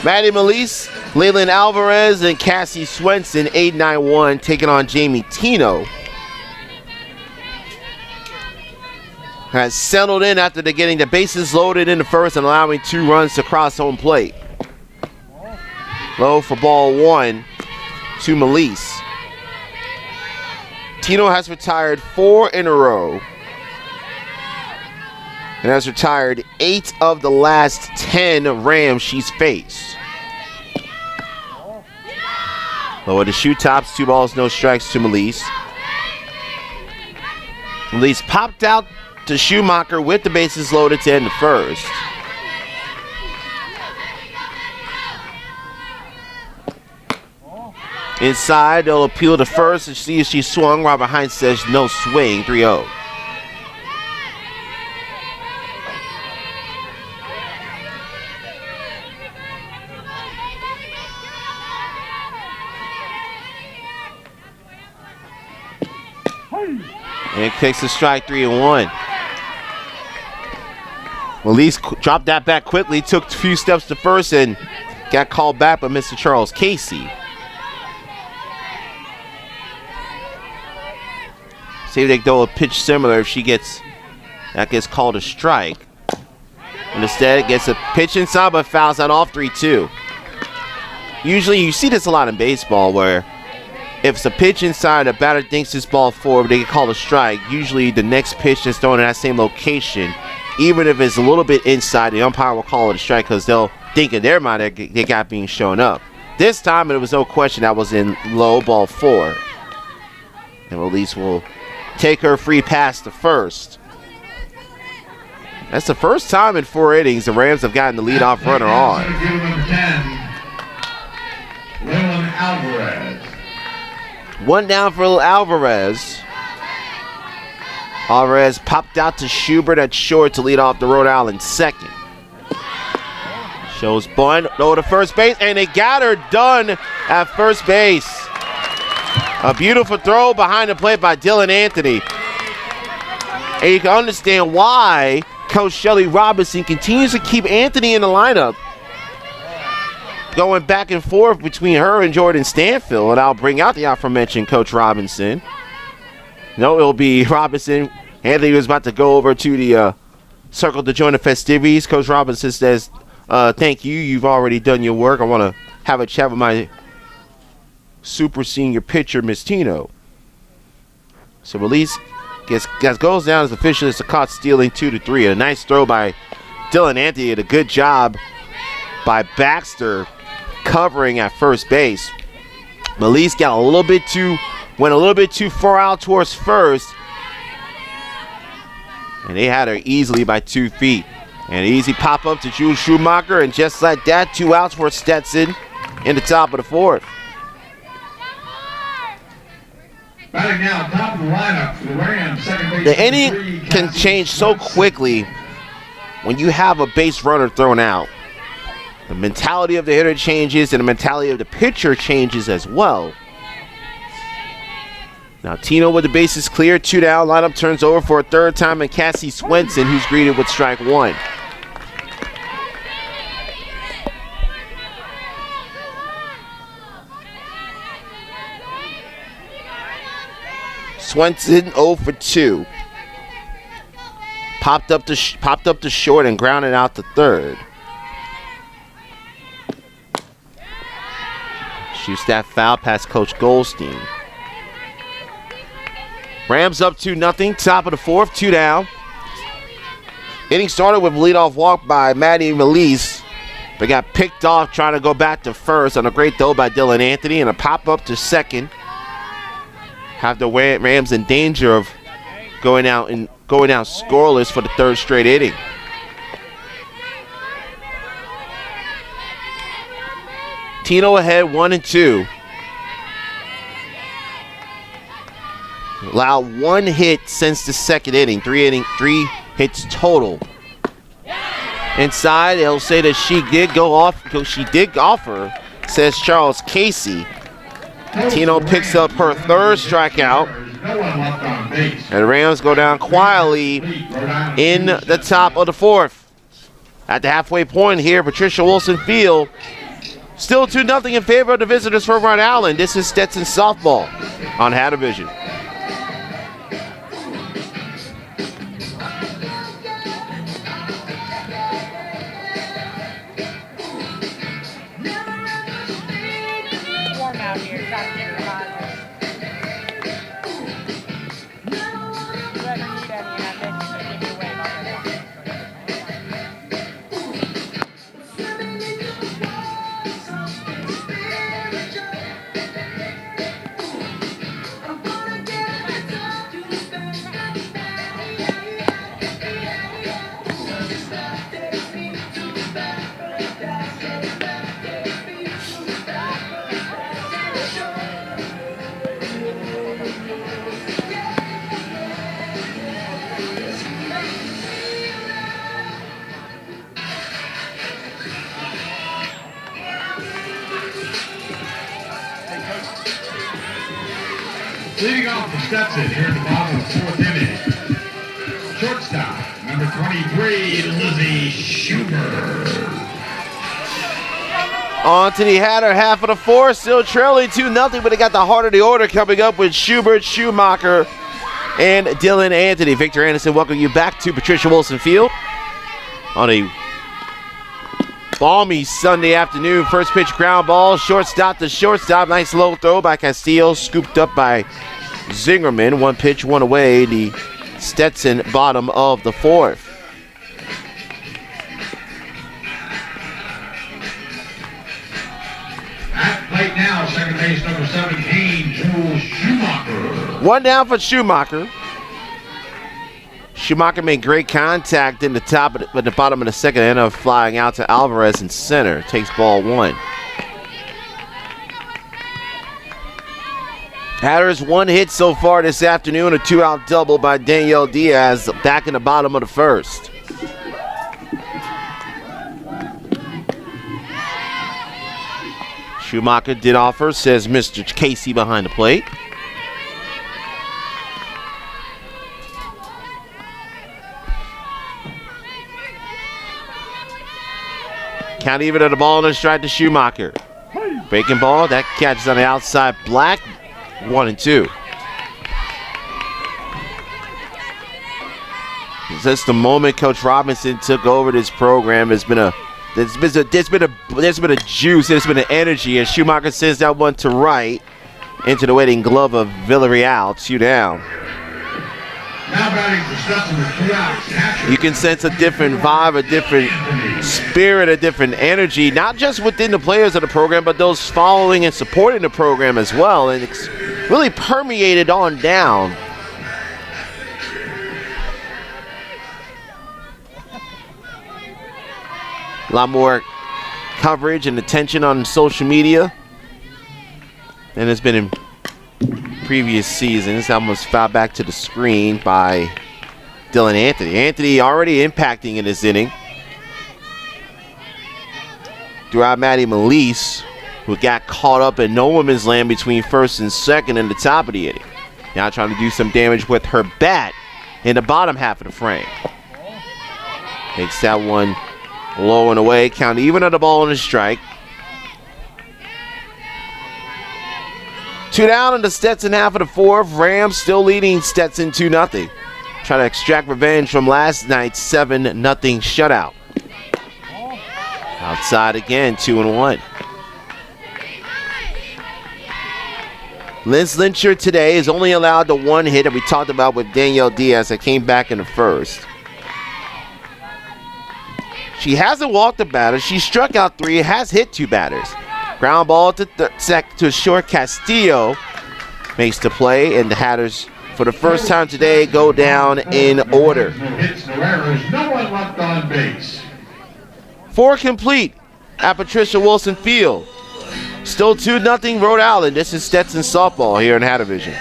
Maddie Melise, Leyland Alvarez, and Cassie Swenson, 8-9-1, taking on Jamie Tino. Has settled in after getting the bases loaded in the first and allowing 2 runs to cross home plate. Low for ball 1 to Melise. Tino has retired 4 in a row and has retired 8 of the last 10 Rams she's faced. Lower the shoe tops, 2 balls, no strikes to Melise. Melise popped out to Schumacher with the bases loaded to end the first. Inside, they'll appeal to first and see if she swung. Robert Hines says no swing, 3-0. And it takes a strike, 3-1. Melise dropped that back quickly, took a few steps to first, and got called back by Mr. Charles Casey. See if they throw a pitch similar if that gets called a strike. And instead, it gets a pitch inside, but fouls out off 3-2. Usually, you see this a lot in baseball where if it's a pitch inside, a batter thinks this ball forward, they get called a strike. Usually, the next pitch that's thrown in that same location, even if it's a little bit inside, the umpire will call it a strike because they'll think in their mind that they got being shown up. This time, it was no question that was in low, ball 4. And Melise will take her free pass to first. That's the first time in 4 innings the Rams have gotten the leadoff runner on. Number 10, Leyland Alvarez. 1 down for Alvarez. Alvarez popped out to Schubert at short to lead off the Rhode Island second. Shows bunt, low to first base, and they got her done at first base. A beautiful throw behind the plate by Dylan Anthony. And you can understand why Coach Shelly Robinson continues to keep Anthony in the lineup, going back and forth between her and Jordan Stanfield. And I'll bring out the aforementioned Coach Robinson. No, it'll be Robinson. Anthony was about to go over to the circle to join the festivities. Coach Robinson says, thank you. You've already done your work. I want to have a chat with my super senior pitcher, Miss Tino. So Melise goes down as official as a caught stealing 2-3. A nice throw by Dylan Anthony and a good job by Baxter covering at first base. Melise went a little bit too far out towards first, and they had her easily by 2 feet. And an easy pop up to Jules Schumacher, and just like that, 2 outs for Stetson in the top of the 4th. Batting now, top of the lineup for the Rams, second base. The inning can change so quickly when you have a base runner thrown out. The mentality of the hitter changes, and the mentality of the pitcher changes as well. Now Tino with the bases clear, 2 down. Lineup turns over for a third time, and Cassie Swenson, who's greeted with strike 1. Swenson 0 for 2. Popped up to short and grounded out to third. Shoots that foul past Coach Goldstein. Rams up 2-0, top of the fourth, 2 down. Inning started with a leadoff walk by Maddie Melise, but got picked off trying to go back to first on a great throw by Dylan Anthony and a pop up to second. Have the Rams in danger of going out scoreless for the third straight inning. Tino ahead 1-2. Allowed 1 hit since the second inning. 3 hits total. Inside, they'll say that she did offer, says Charles Casey. Tino picks up her third strikeout. And the Rams go down quietly in the top of the fourth. At the halfway point here, Patricia Wilson Field. Still 2-0 in favor of the visitors from Rhode Island. This is Stetson softball on Hattervision. Leading off for Stetson here at the bottom of the fourth inning. Shortstop, number 23, Lizzie Schubert. On to the Hatter half of the fourth, still trailing 2-0, but they got the heart of the order coming up with Schubert, Schumacher, and Dylan Anthony. Victor Anderson, welcome you back to Patricia Wilson Field on a balmy Sunday afternoon. First pitch ground ball, shortstop to shortstop. Nice low throw by Castillo, scooped up by Zingerman. 1 pitch, 1 away. The Stetson bottom of the fourth. At plate now, second base number 17, Jules Schumacher. 1 down for Schumacher. Schumacher made great contact in the bottom of the second, ended up flying out to Alvarez in center. Takes ball 1. Hatters 1 hit so far this afternoon, a 2-out double by Danielle Diaz back in the bottom of the first. Schumacher did offer, says Mr. Casey behind the plate. Count even at the ball on the strike to Schumacher. Breaking ball, that catches on the outside. Black, 1-2. Since the moment Coach Robinson took over this program, there's been a juice, there's been an energy, and Schumacher sends that one to right into the waiting glove of Villarreal. 2 down. Now batting for Stetson with 2 outs. You can sense a different vibe, a different spirit, a different energy, not just within the players of the program, but those following and supporting the program as well. And it's really permeated on down. A lot more coverage and attention on social media than has been in previous seasons. Almost fouled back to the screen by Dylan Anthony. Anthony already impacting in this inning. Threw out Maddie Melise, who got caught up in no woman's land between first and second in the top of the inning. Now trying to do some damage with her bat in the bottom half of the frame. Takes that one low and away. Count even on the ball and a strike. 2 down in the Stetson half of the fourth. Rams still leading Stetson 2-0. Trying to extract revenge from last night's 7-0 shutout. Outside again, 2-1. Liz Lyncher today is only allowed the 1 hit that we talked about with Danielle Diaz that came back in the first. She hasn't walked a batter. She struck out 3, has hit 2 batters. Ground ball to short. Castillo makes the play, and the Hatters, for the first time today, go down in order. No hits, no errors, no one left on base. 4 complete at Patricia Wilson Field. Still 2-0 Rhode Island. This is Stetson softball here in Hatter Vision.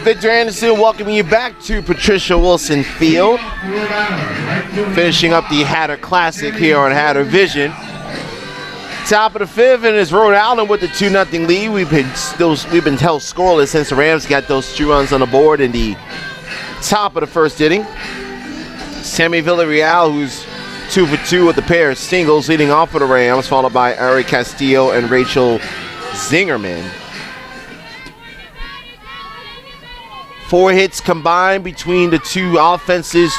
Victor Anderson welcoming you back to Patricia Wilson Field. Finishing up the Hatter Classic here on Hatter Vision. Top of the 5th, and it's Rhode Island with the 2-0 lead. We've been held scoreless since the Rams got those 2 runs on the board in the top of the first inning. Sammy Villarreal, who's 2 for 2 with a pair of singles, leading off for the Rams, followed by Ari Castillo and Rachel Zingerman. 4 hits combined between the 2 offenses.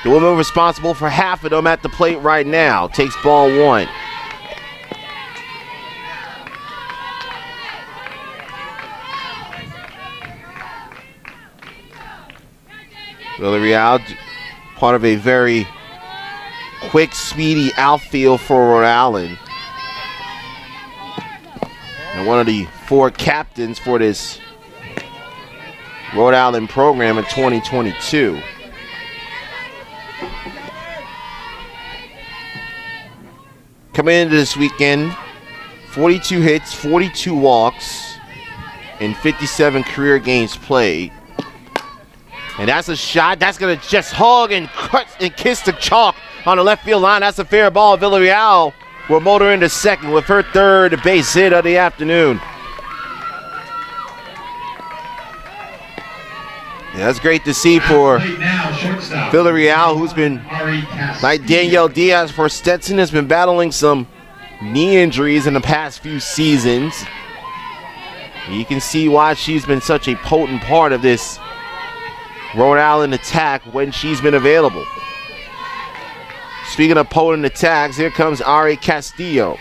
The woman responsible for half of them at the plate right now takes ball 1. Villarreal, part of a very quick, speedy outfield for Rhode Island. And one of the 4 captains for this Rhode Island program in 2022. Coming into this weekend, 42 hits, 42 walks, and 57 career games played. And that's a shot that's going to just hug and cut and kiss the chalk on the left field line. That's a fair ball. Villarreal will motor into second with her 3rd base hit of the afternoon. Yeah, that's great to see for Villarreal, who's been, like Danielle Diaz for Stetson, has been battling some knee injuries in the past few seasons. You can see why she's been such a potent part of this Rhode Island attack when she's been available. Speaking of potent attacks, here comes Ari Castillo.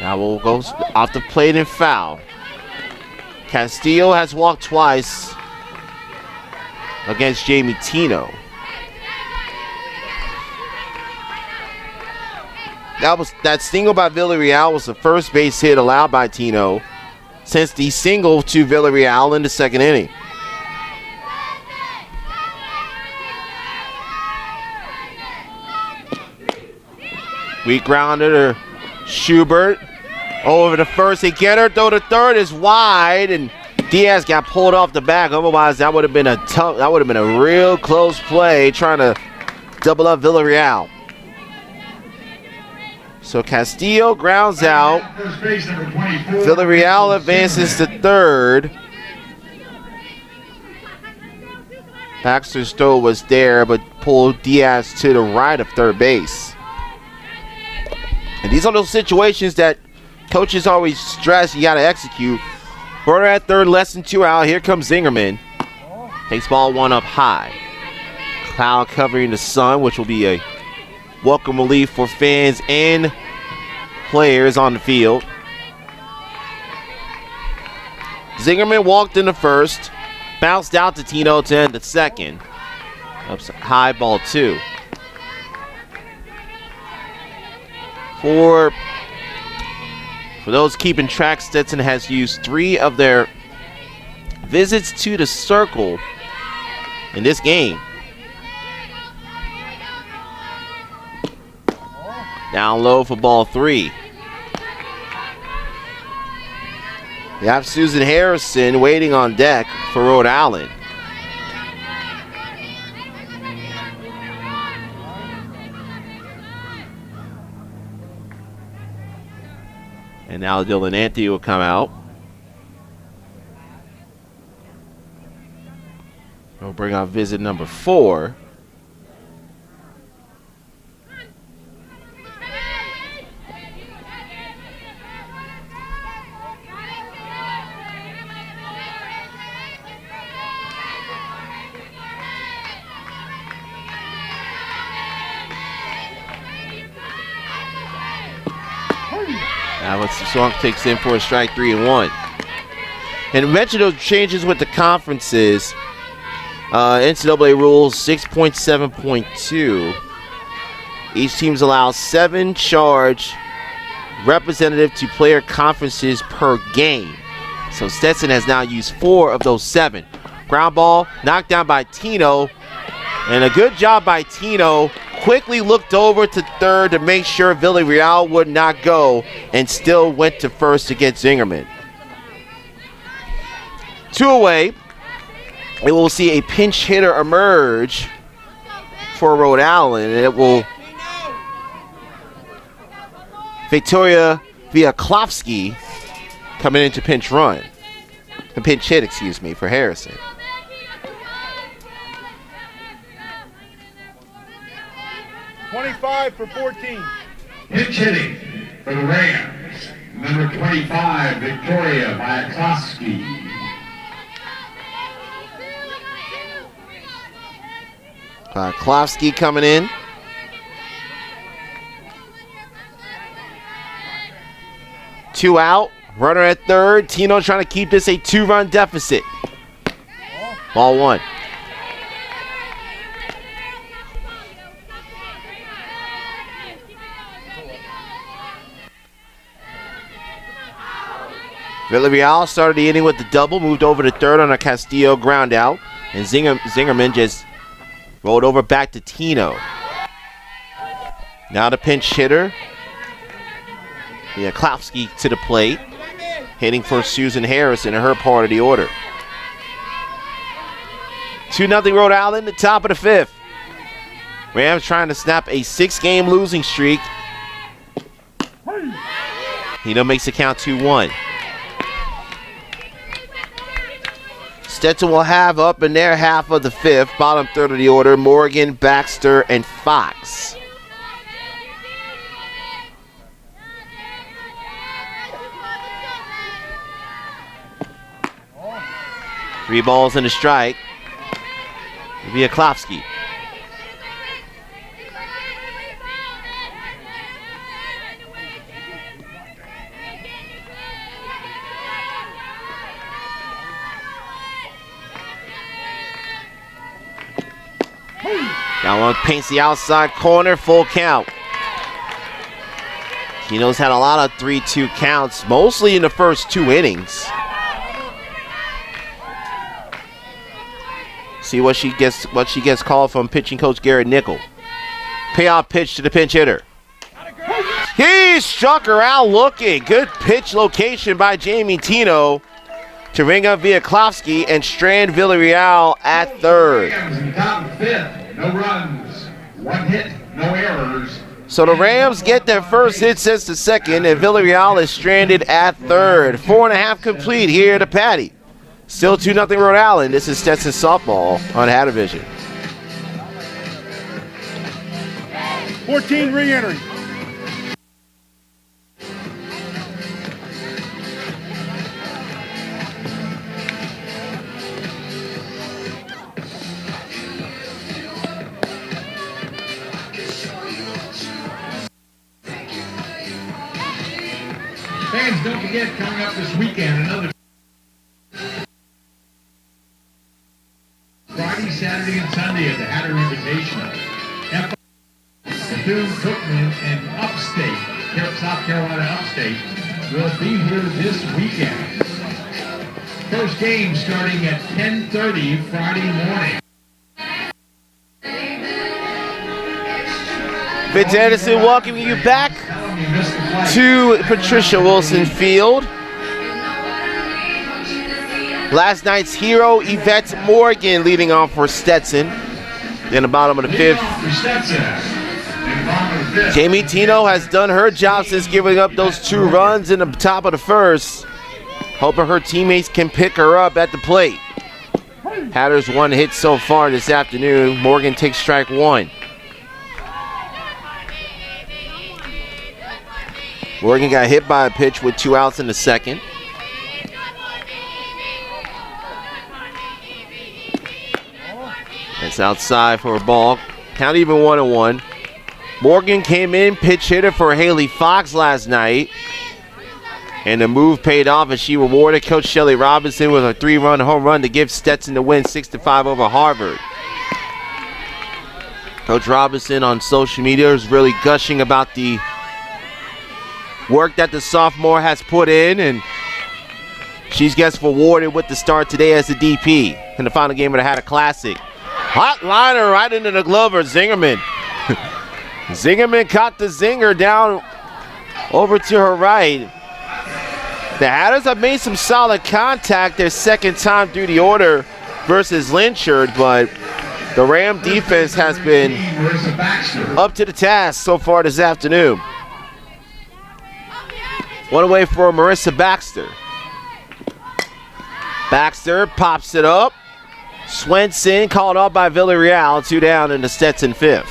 Now we'll go off the plate and foul. Castillo has walked twice against Jamie Tino. That single by Villarreal was the first base hit allowed by Tino since the single to Villarreal in the second inning. Weak grounder to Schubert. Over to first, he get her, throw to third is wide, and Diaz got pulled off the back. Otherwise, that would have been a real close play trying to double up Villarreal. So Castillo grounds out. Villarreal advances to third. Baxter's throw was there, but pulled Diaz to the right of third base. And these are those situations that coaches always stress you got to execute. Runner at third, less than 2 out. Here comes Zingerman. Takes ball one up high. Cloud covering the sun, which will be a welcome relief for fans and players on the field. Zingerman walked in the first, bounced out to Tino to end the second. Up high, ball 2. For those keeping track, Stetson has used 3 of their visits to the circle in this game. Down low for ball 3. We have Susan Harrison waiting on deck for Rhode Island. And now Dylan Anthony will come out. We'll bring out visit number 4. Now it's the song takes in for a strike 3-1. And mention those changes with the conferences. NCAA rules 6.7.2. Each team's allowed 7 charge representative to player conferences per game. So Stetson has now used 4 of those 7. Ground ball knocked down by Tino. And a good job by Tino. Quickly looked over to third to make sure Villarreal would not go and still went to first against Zingerman. 2 away. And we'll see a pinch hitter emerge for Rhode Island. And it will Victoria Viaklovsky coming in to pinch run. A pinch hit, excuse me, for Harrison. $25 for 14. Pinch hitting for the Rams, number 25, Victoria Viaklovsky. Klofsky coming in. Two out. Runner at third. Tino trying to keep this a 2-run deficit. Ball 1. Villarreal started the inning with the double, moved over to third on a Castillo ground out, and Zingerman just rolled over back to Tino. Now the pinch hitter. Klofsky to the plate, hitting for Susan Harrison in her part of the order. 2-0 Rhode Island, the top of the 5th. Rams trying to snap a 6-game losing streak. Tino makes the count 2-1. Stetson will have up in their half of the 5th, bottom third of the order, Morgan, Baxter, and Fox. Three balls and a strike. Viaklovsky. Now one paints the outside corner, full count. Tino's had a lot of 3-2 counts, mostly in the first 2 innings. See what she gets called from pitching coach Garrett Nickel. Payoff pitch to the pinch hitter. He struck her out looking. Good pitch location by Jamie Tino to ring up Viaklovsky and strand Villarreal at third. Top 5th, no runs, 1 hit, no errors. So the Rams get their first hit since the second, and Villarreal is stranded at third. 4.5 complete here to Patty. Still 2-0 Rhode Island. This is Stetson softball on Hattervision. 14 re-entering. Fans, don't forget, coming up this weekend, another Friday, Saturday, and Sunday at the Hatter Invitational. Bethune-Cookman and Upstate, South Carolina Upstate, will be here this weekend. First game starting at 10:30 Friday morning. Vince Anderson welcoming you back to Patricia Wilson Field. Last night's hero, Yvette Morgan, leading off for Stetson. In the bottom of the fifth, Jamie Tino has done her job since giving up those 2 runs in the top of the first. Hoping her teammates can pick her up at the plate. Hatters 1 hit so far this afternoon. Morgan takes strike 1. Morgan got hit by a pitch with 2 outs in the second. That's outside for a ball. Count even 1-1. Morgan came in pitch hitter for Haley Fox last night. And the move paid off as she rewarded Coach Shelly Robinson with a 3-run home run to give Stetson the win 6-5 over Harvard. Coach Robinson on social media is really gushing about the work that the sophomore has put in, and she gets rewarded with the start today as the DP in the final game of the Hatter Classic. Hot liner right into the glove of Zingerman. Zingerman caught the zinger down over to her right. The Hatters have made some solid contact their second time through the order versus Lynchard, but the Ram defense has been up to the task so far this afternoon. One away for Marissa Baxter. Baxter pops it up. Swenson called off by Villarreal. 2 down in the Stetson fifth.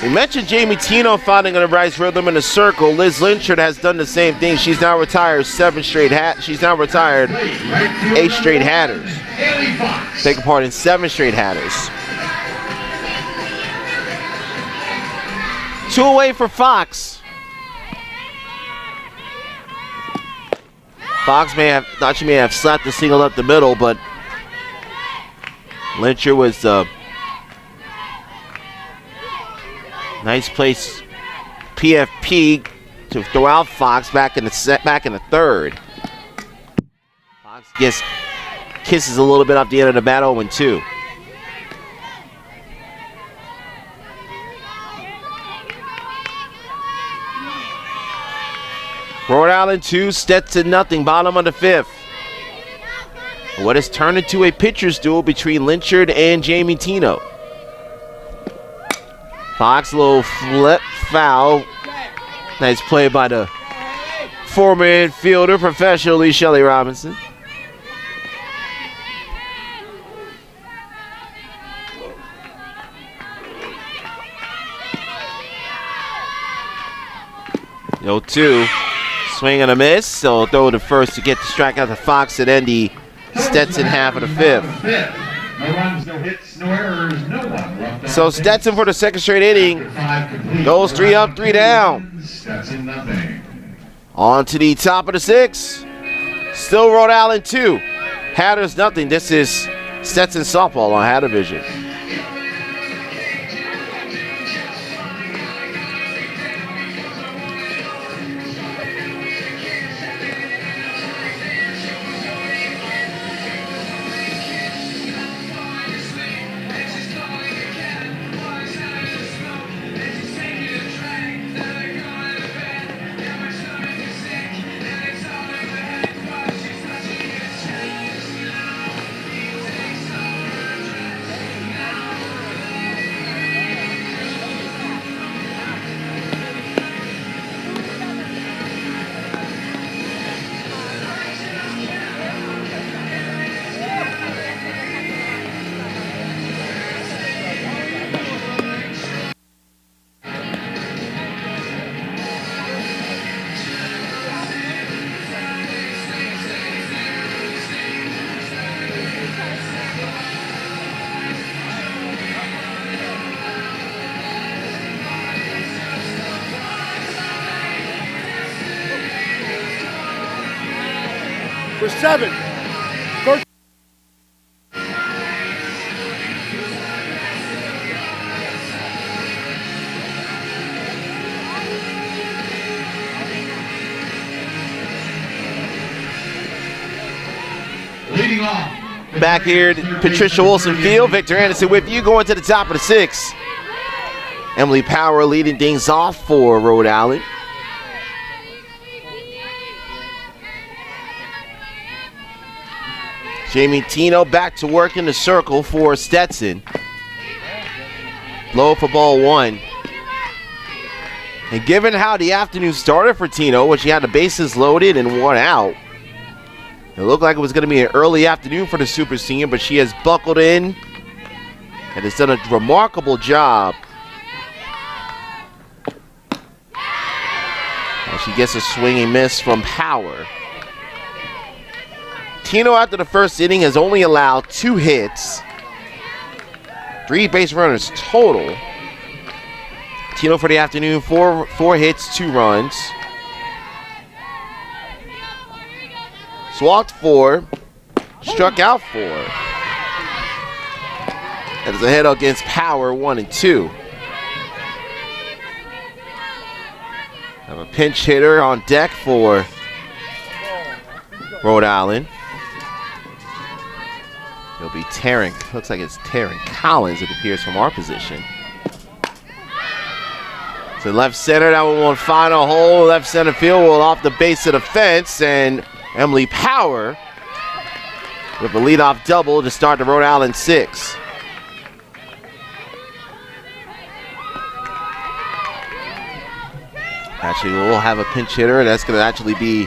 We mentioned Jamie Tino finding on the right rhythm in the circle. Liz Lynchard has done the same thing. She's now retired 8 straight Hatters. Taking part in 7 straight Hatters. 2 away for Fox. Fox thought she may have slapped the single up the middle, but Lynchard was nice place PFP to throw out Fox back in the third. Fox kisses a little bit off the end of the bat, 0-2. Rhode Island 2, Stetson nothing, bottom of the fifth. What has turned into a pitcher's duel between Lynchard and Jamie Tino. Fox, little flip foul. Nice play by the former infielder, professionally Shelly Robinson. No 2. Swing and a miss, so throw to first to get the strikeout to Fox and end the Stetson half of the fifth. No runs, no hits, no errors, no one left. So Stetson for the second straight inning goes 3 up, 3 down. Stetson nothing. On to the top of the 6th. Still Rhode Island 2. Hatters nothing. This is Stetson softball on Hattervision. for 7. 13. Leading off. Back here at Patricia Wilson Field, Victor Anderson with you going to the top of the 6th. Emily Power leading things off for Rhode Island. Jamie Tino back to work in the circle for Stetson. Low for ball 1. And given how the afternoon started for Tino, where she had the bases loaded and 1 out, it looked like it was going to be an early afternoon for the super senior, but she has buckled in and has done a remarkable job. And she gets a swinging miss from Power. Tino, after the first inning, has only allowed 2 hits, 3 base runners total. Tino for the afternoon, 4 hits, 2 runs. Walked 4, struck out 4. That is a hit against Power, 1 and 2. Have a pinch hitter on deck for Rhode Island. It'll be Taryn. Looks like it's Taryn Collins, it appears, from our position. To left center, that one will find a hole. Left center field will off the base of the fence, and Emily Power with a leadoff double to start the Rhode Island 6. Actually, we'll have a pinch hitter. That's going to actually be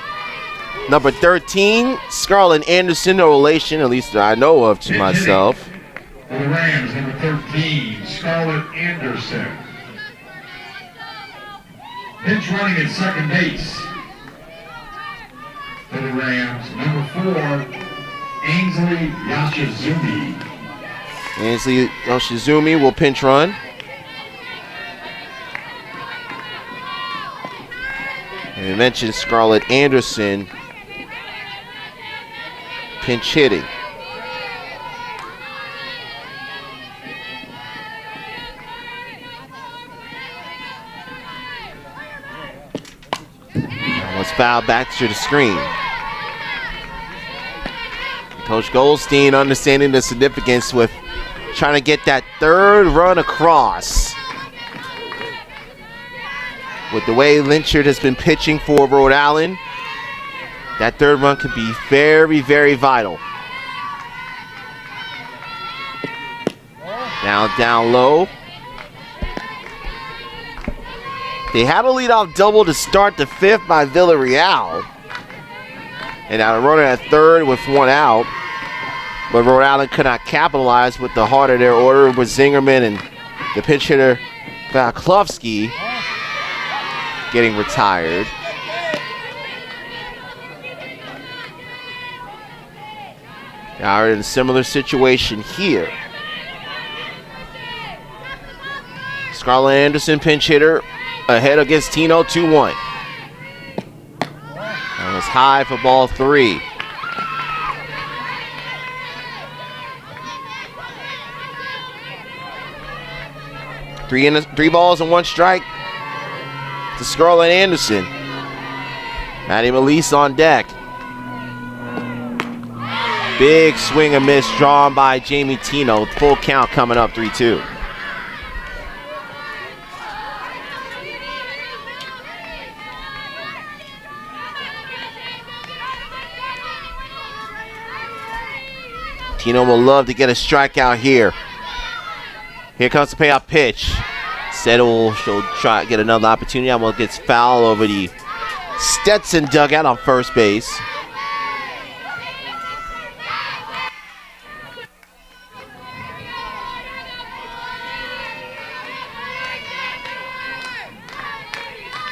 number 13, Scarlett Anderson, no relation, at least I know of to myself. For the Rams, number 13, Scarlett Anderson. Pinch running at second base. For the Rams, number 4, Ainsley Yoshizumi. Ainsley Yoshizumi will pinch run. And we mentioned Scarlett Anderson pinch hitting. Now let's foul back to the screen. Coach Goldstein understanding the significance with trying to get that 3rd run across. With the way Lynchard has been pitching for Rhode Island, that 3rd run could be very, very vital. Now down low. They had a leadoff double to start the 5th by Villarreal. And now a runner at 3rd with 1 out. But Rhode Island could not capitalize with the heart of their order with Zingerman and the pinch hitter Valklovsky getting retired. Now we're in a similar situation here. Scarlett Anderson, pinch hitter, ahead against Tino, 2-1. That was high for ball 3. Three balls and 1 strike to Scarlett Anderson. Maddie Melise on deck. Big swing and miss drawn by Jamie Tino. Full count coming up, 3-2. Tino will love to get a strikeout here. Here comes the payoff pitch. Settle, she'll try to get another opportunity. Almost gets foul over the Stetson dugout on first base.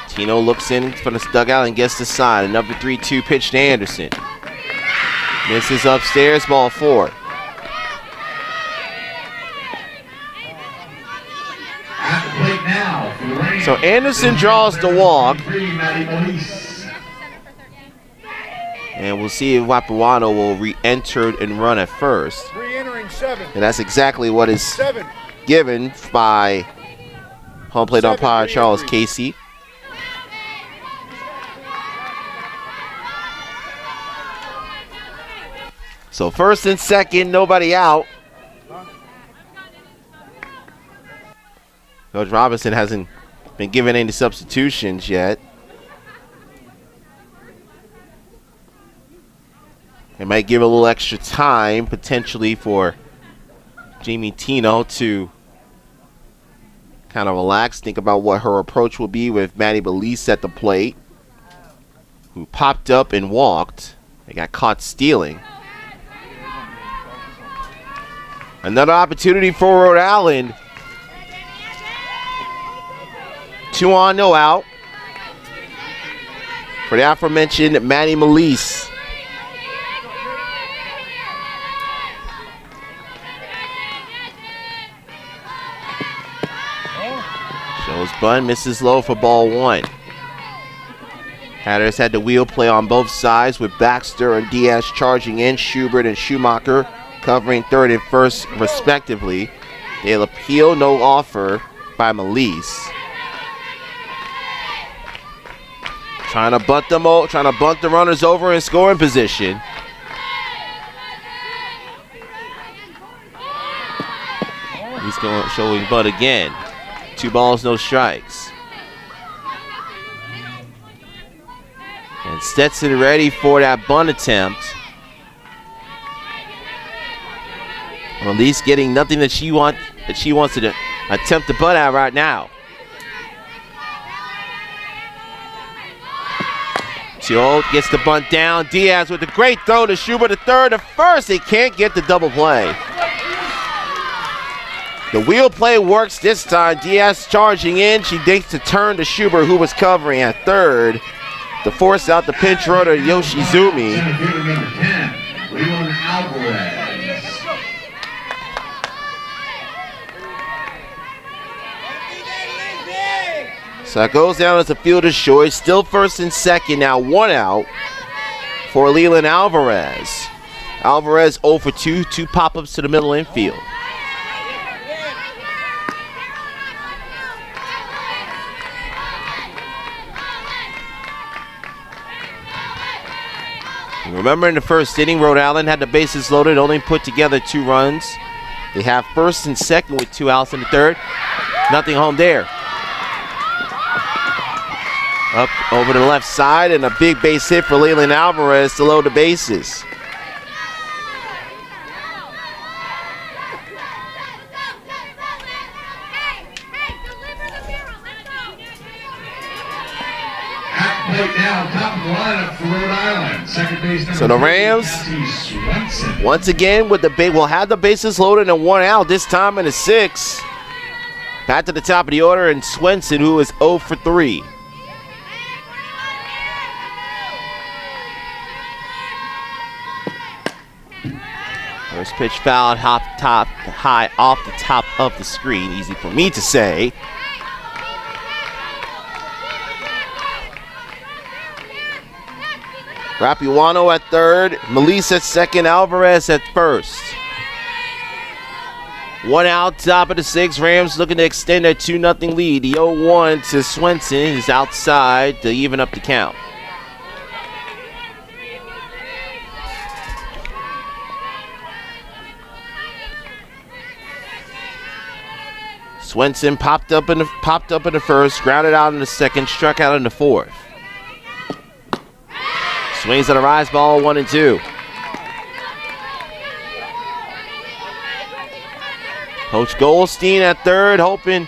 Tino looks in from the dugout and gets the sign. Another 3-2 pitch to Anderson. Misses upstairs, ball 4. So Anderson draws the walk. And we'll see if Wapuano will re-enter and run at first. Re-entering 7. And that's exactly what is 7. given by home plate 7, umpire Charles re-entry. Casey. So first and second, nobody out. Coach Robinson hasn't been given any substitutions yet. They might give a little extra time potentially for Jamie Tino to kind of relax, think about what her approach will be with Maddie Belize at the plate, who popped up and walked. They got caught stealing. Another opportunity for Rhode Island. 2 on, no out. For the aforementioned Maddie Belize. Shows bunt, misses low for ball 1. Hatters had the wheel play on both sides with Baxter and Diaz charging in, Schubert and Schumacher covering third and first respectively. They'll appeal, no offer by Melise. Trying to bunt the runners over in scoring position. He's going showing bunt again. 2 balls, no strikes. And Stetson ready for that bunt attempt. At least getting nothing that she wants to attempt to bunt at right now. Tio gets the bunt down. Diaz with a great throw to Schubert to third to first. They can't get the double play. The wheel play works this time. Diaz charging in. She takes the turn to Schubert, who was covering at third, to force out the pinch runner Yoshizumi. Center fielder number 10, Leland Alvarez. So it goes down as a fielder's choice. Still first and second, now 1 out for Leland Alvarez. Alvarez 0 for 2, 2 pop-ups to the middle infield. Remember, in the first inning, Rhode Island had the bases loaded, only put together 2 runs. They have first and second with 2 outs in the third. Nothing home there. Up over the left side, and a big base hit for Leland Alvarez to load the bases. Plate now, top of the lineup for Rhode Island. Second base number So the 3, Rams, Swenson. once again, with the will have the bases loaded and 1 out, this time in the 6th. Back to the top of the order, and Swenson, who is 0 for 3. First pitch fouled, high off the top of the screen. Easy for me to say. Rapuano at third, Melise at second, Alvarez at first. 1 out, top of the 6th. Rams looking to extend their 2-0 lead. The 0-1 to Swenson is outside to even up the count. Swenson popped up in the first, grounded out in the second, struck out in the 4th. Swings at a rise ball, 1-2. Coach Goldstein at third, hoping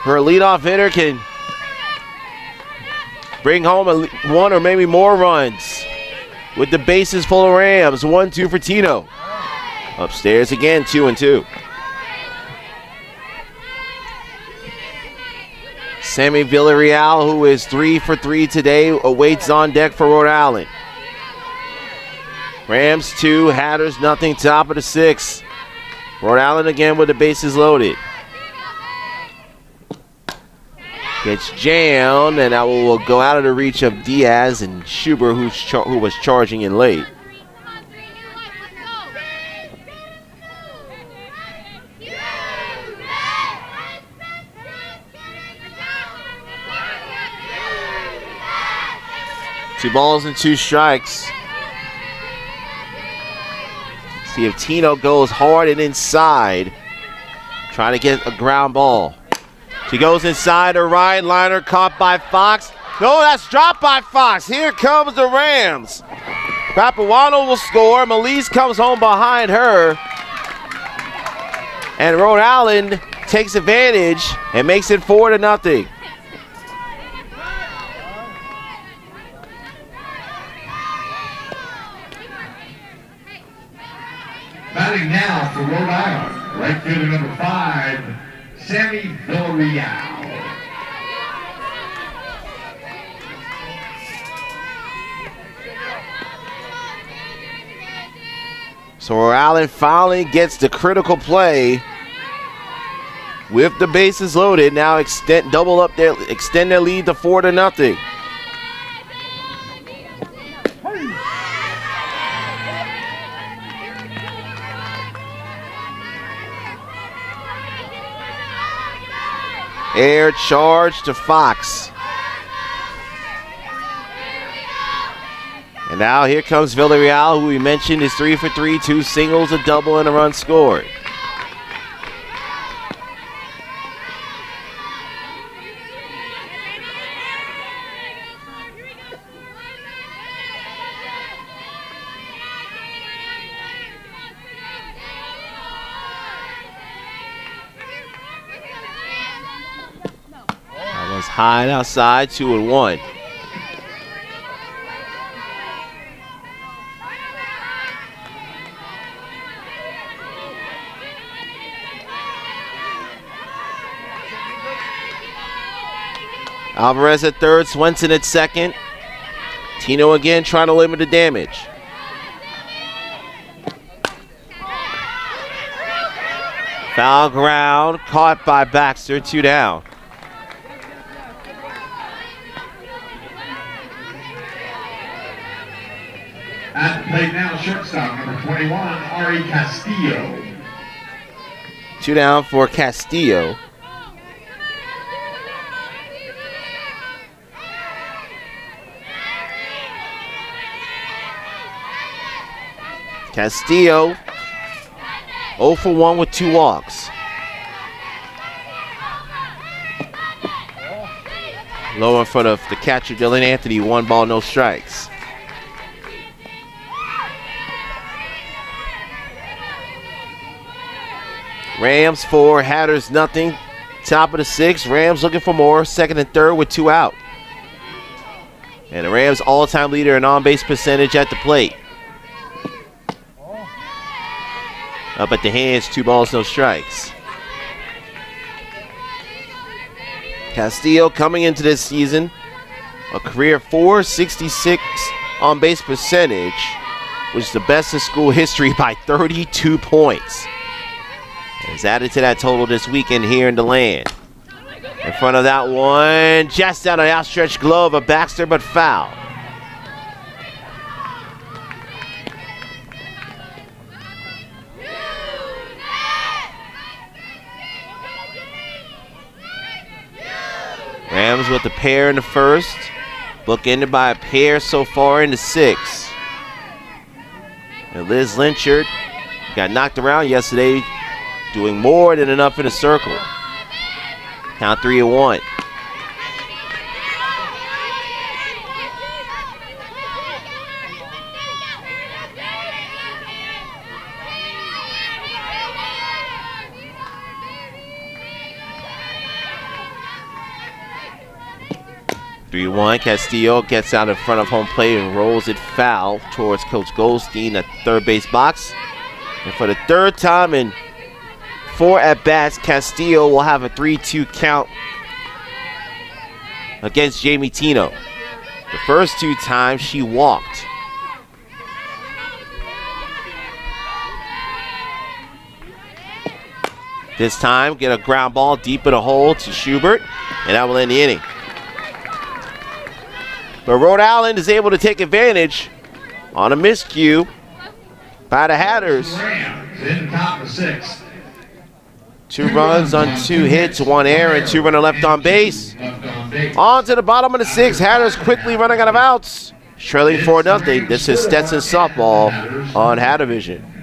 her leadoff hitter can bring home 1 or maybe more runs. With the bases full of Rams, 1-2 for Tino. Upstairs again, 2-2. Sammy Villarreal, who is 3 for 3 today, awaits on deck for Rhode Island. Rams 2, Hatters nothing, top of the 6th. Rhode Island again with the bases loaded. Gets jammed, and that will go out of the reach of Diaz and Schubert, who was charging in late. Two balls and two strikes. See if Tino goes hard and inside. Trying to get a ground ball. She goes inside her right. Liner caught by Fox. No, that's dropped by Fox. Here comes the Rams. Papuano will score. Melise comes home behind her. And Rhode Island takes advantage and makes it 4-0. Batting now for Rhode Island, right fielder number 5, Sammy Villarreal. So Rhode Island finally gets the critical play with the bases loaded. Now extend their lead to 4-0. Air charge to Fox. And now here comes Villarreal, who we mentioned is 3 for 3, 2 singles, a double, and a run scored. High and outside, 2-1. Alvarez at third, Swenson at second. Tino again trying to limit the damage. Foul ground, caught by Baxter, 2 down. At the plate now, shortstop number 21, Ari Castillo. 2 down for Castillo. Castillo 0 for 1 with 2 walks. Low in front of the catcher, Dylan Anthony, 1 ball, no strikes. Rams 4, Hatters nothing. Top of the 6th, Rams looking for more. Second and third with 2 out. And the Rams all-time leader in on-base percentage at the plate. Up at the hands, 2 balls, no strikes. Castillo coming into this season, a career .466 on-base percentage, which is the best in school history by 32 points. Is added to that total this weekend here in the land. In front of that one, just out of the outstretched glove of Baxter, but foul. Rams with a pair in the first, bookended by a pair so far in the 6th. And Liz Lynchard got knocked around yesterday, doing more than enough in a circle. Count 3-1. Castillo gets out in front of home plate and rolls it foul towards Coach Goldstein at third base box. And for the 3rd time in 4 at-bats, Castillo will have a 3-2 count against Jamie Tino. The first 2 times she walked. This time, get a ground ball deep in the hole to Schubert. And that will end the inning. But Rhode Island is able to take advantage on a miscue by the Hatters. Rams in top of 6th. 2 runs on 2 hits, 1 error, and 2 runner left on base. On to the bottom of the 6th. Hatters quickly running out of outs. Trailing 4-0. This is Stetson softball on Hattervision.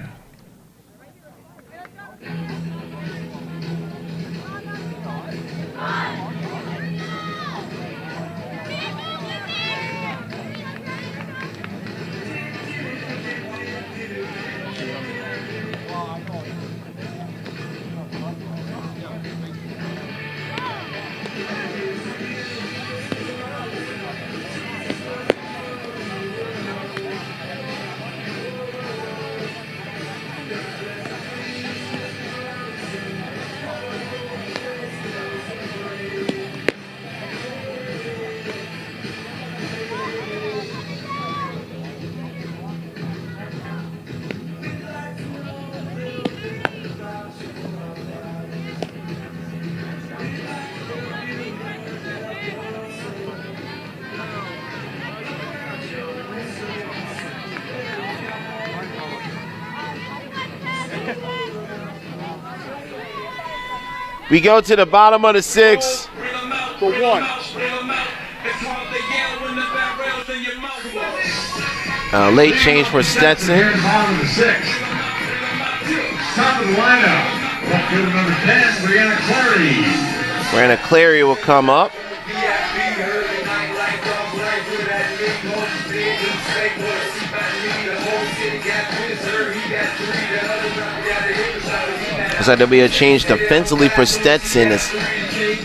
We go to the bottom of the 6th. For 1. Late change for Stetson. Here at the bottom of the 6th. Top of the lineup. Left field number 10, Brianna Clary. Brianna Clary will come up. Looks like there'll be a change defensively for Stetson.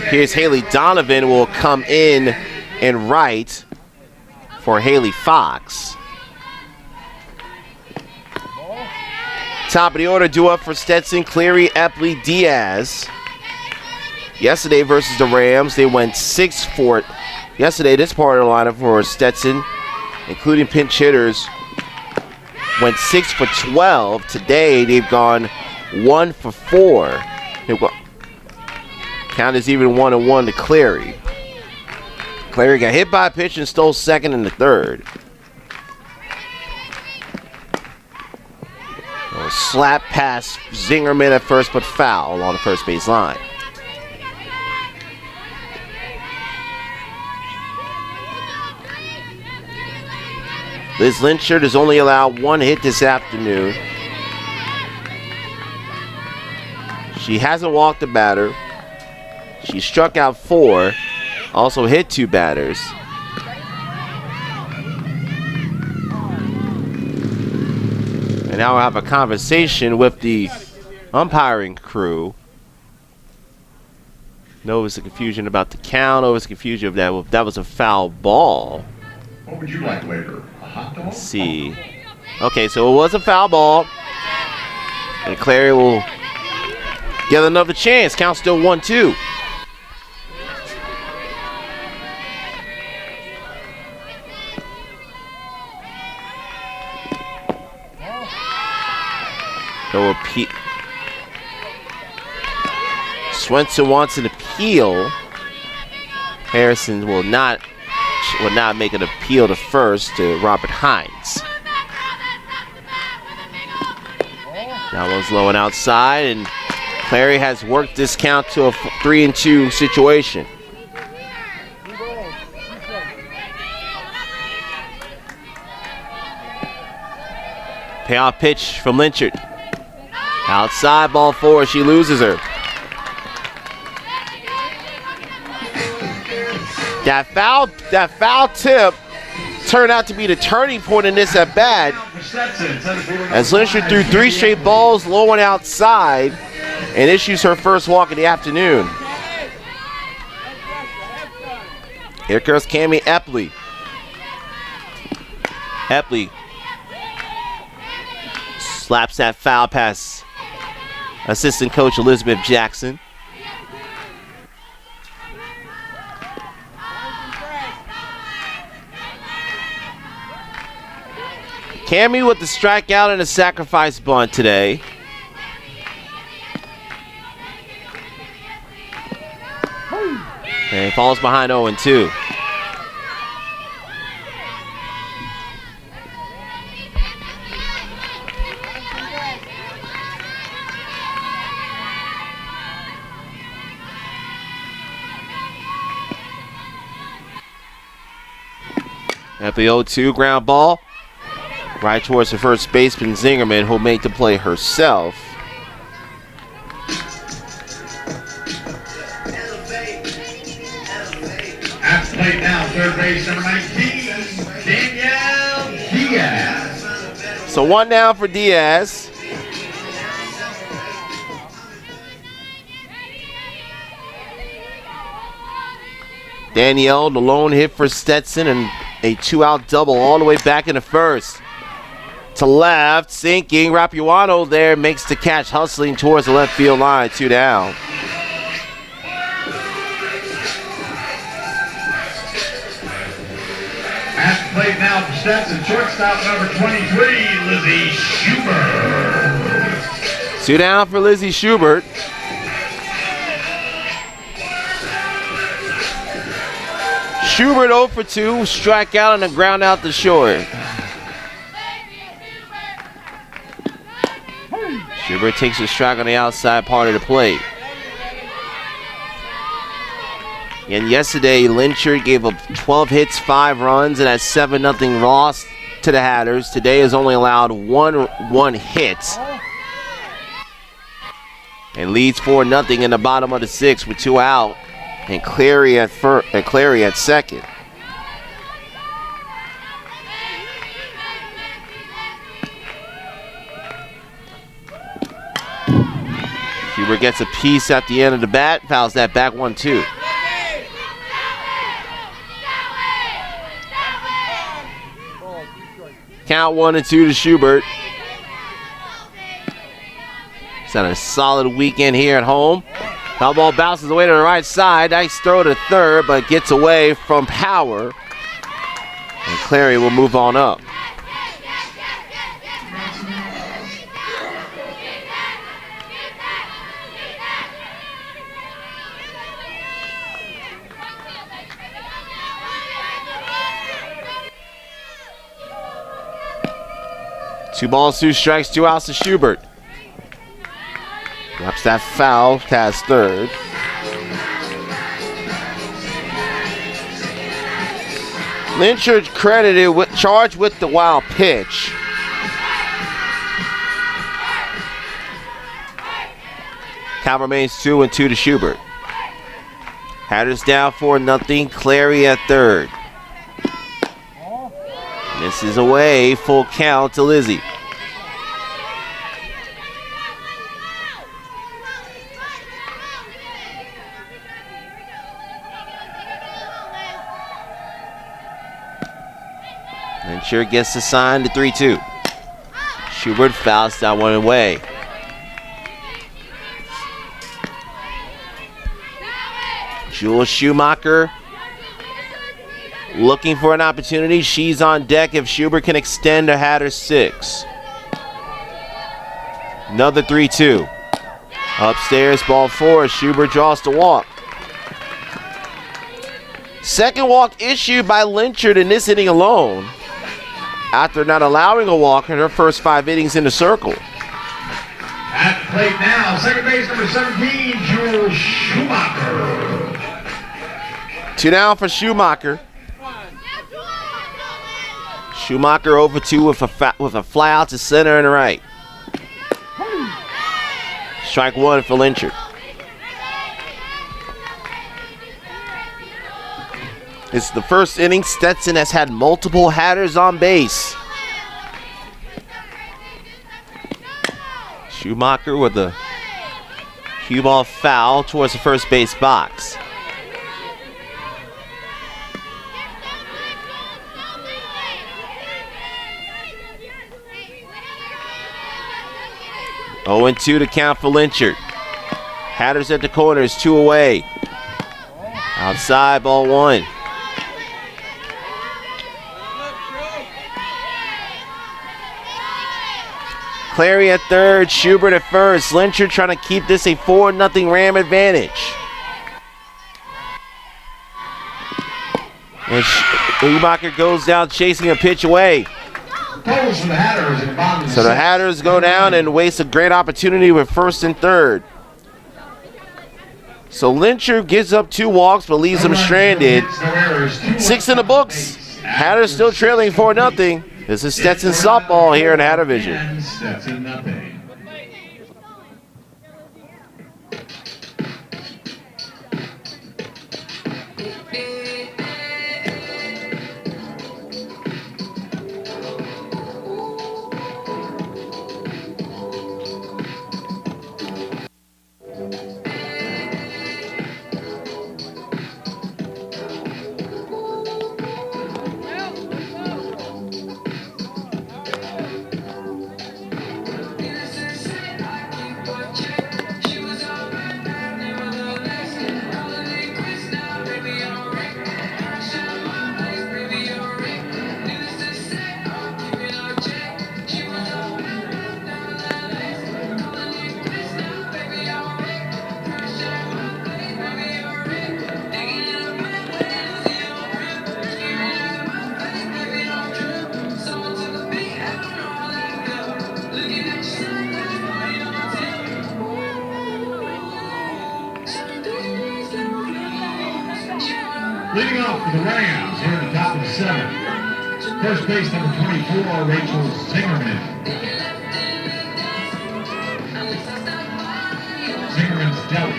Here's Haley Donovan will come in and right for Haley Fox. Top of the order, due up for Stetson, Cleary, Epley, Diaz. Yesterday versus the Rams, they went 6-4. Yesterday, this part of the lineup for Stetson, including pinch hitters, went 6 for 12. Today, they've gone 1 for 4. Count is even 1-1 to Cleary. Cleary got hit by a pitch and stole second in the 3rd. Slap past Zingerman at first, but foul on the first base line. Liz Lynchard has only allowed 1 hit this afternoon. She hasn't walked a batter. She struck out 4, also hit 2 batters. And now we'll have a conversation with the umpiring crew. No, it was a confusion about the count. No, it was confusion of that was a foul ball. What would you like later? A hot dog? Let's see. Okay, so it was a foul ball. And Clary will get another chance. Count still 1-2. No appeal. Swenson wants an appeal. Harrison will not make an appeal to first to Robert Hines. That one's low and outside, and Clary has worked this count to a 3-2 situation. Payoff pitch from Lynchard. Outside, ball 4, she loses her. That foul tip turned out to be the turning point in this at bat, as Lynchard threw 3 straight balls low and outside and issues her first walk of the afternoon. Here comes Cammie Epley. Epley slaps that foul past assistant coach Elizabeth Jackson. Cammie with the strikeout and a sacrifice bunt today. And falls behind 0-2. At the 0-2 ground ball, right towards the first baseman Zingerman, who'll make the play herself. At the plate now, third base number 19, Danielle Diaz. So one down for Diaz. Danielle, the lone hit for Stetson, and a 2-out double all the way back in the first. To left, sinking. Rapuano there makes the catch, hustling towards the left field line. 2 down. At the plate now for Stetson, shortstop number 23, Lizzie Schubert. 2 down for Lizzie Schubert. Schubert 0 for 2, strike out and a ground out to short. Schubert takes a strike on the outside part of the plate. And yesterday, Lynchard gave up 12 hits, 5 runs, and a 7-0 loss to the Hatters. Today has only allowed one hit. And leads 4-0 in the bottom of the 6th with 2 out. And Clary at second. Schubert gets a piece at the end of the bat, fouls that back 1-2. Count 1-2 to Schubert. He's had a solid weekend here at home. Foul ball bounces away to the right side. Nice throw to third, but gets away from Power. And Clary will move on up. Two balls, 2 strikes, 2 outs to Schubert. Drops that foul past third. Lynchard credited with charged with the wild pitch. Count remains 2-2 to Schubert. Hatters down 4-0. Clary at third. This is away, full count to Lizzie. Lynchard gets the sign to 3-2. Schubert fouls that one away. Jules Schumacher looking for an opportunity. She's on deck if Schubert can extend a Hatter 6. Another 3-2. Upstairs, ball 4. Schubert draws the walk. Second walk issued by Lynchard in this inning alone, after not allowing a walk in her first 5 innings in the circle. At the plate now, second base number 17, Jules Schumacher. 2 down for Schumacher. Schumacher over 2 with a fly out to center and right. Strike 1 for Lynchard. This is the first inning. Stetson has had multiple Hatters on base. Schumacher with a cue ball foul towards the first base box. Oh, 2 to count for Lynchard. Hatters at the corners, 2 away. Outside, ball 1. Clary at third, Schubert at first. Lynchard trying to keep this a 4-0 Ram advantage. And Schumacher goes down chasing a pitch away. Goes for the Hatters in the bottom of the So the sixth. Hatters go down and waste a great opportunity with first and third. So Lyncher gives up 2 walks but leaves them stranded. 6 in the books. Hatters still trailing 4-0. This is Stetson softball here in the Hatter Vision. And Stetson nothing. Leading off for the Rams here at the top of the 7th. First base number 24, Rachel Zingerman. Zingerman's Deli.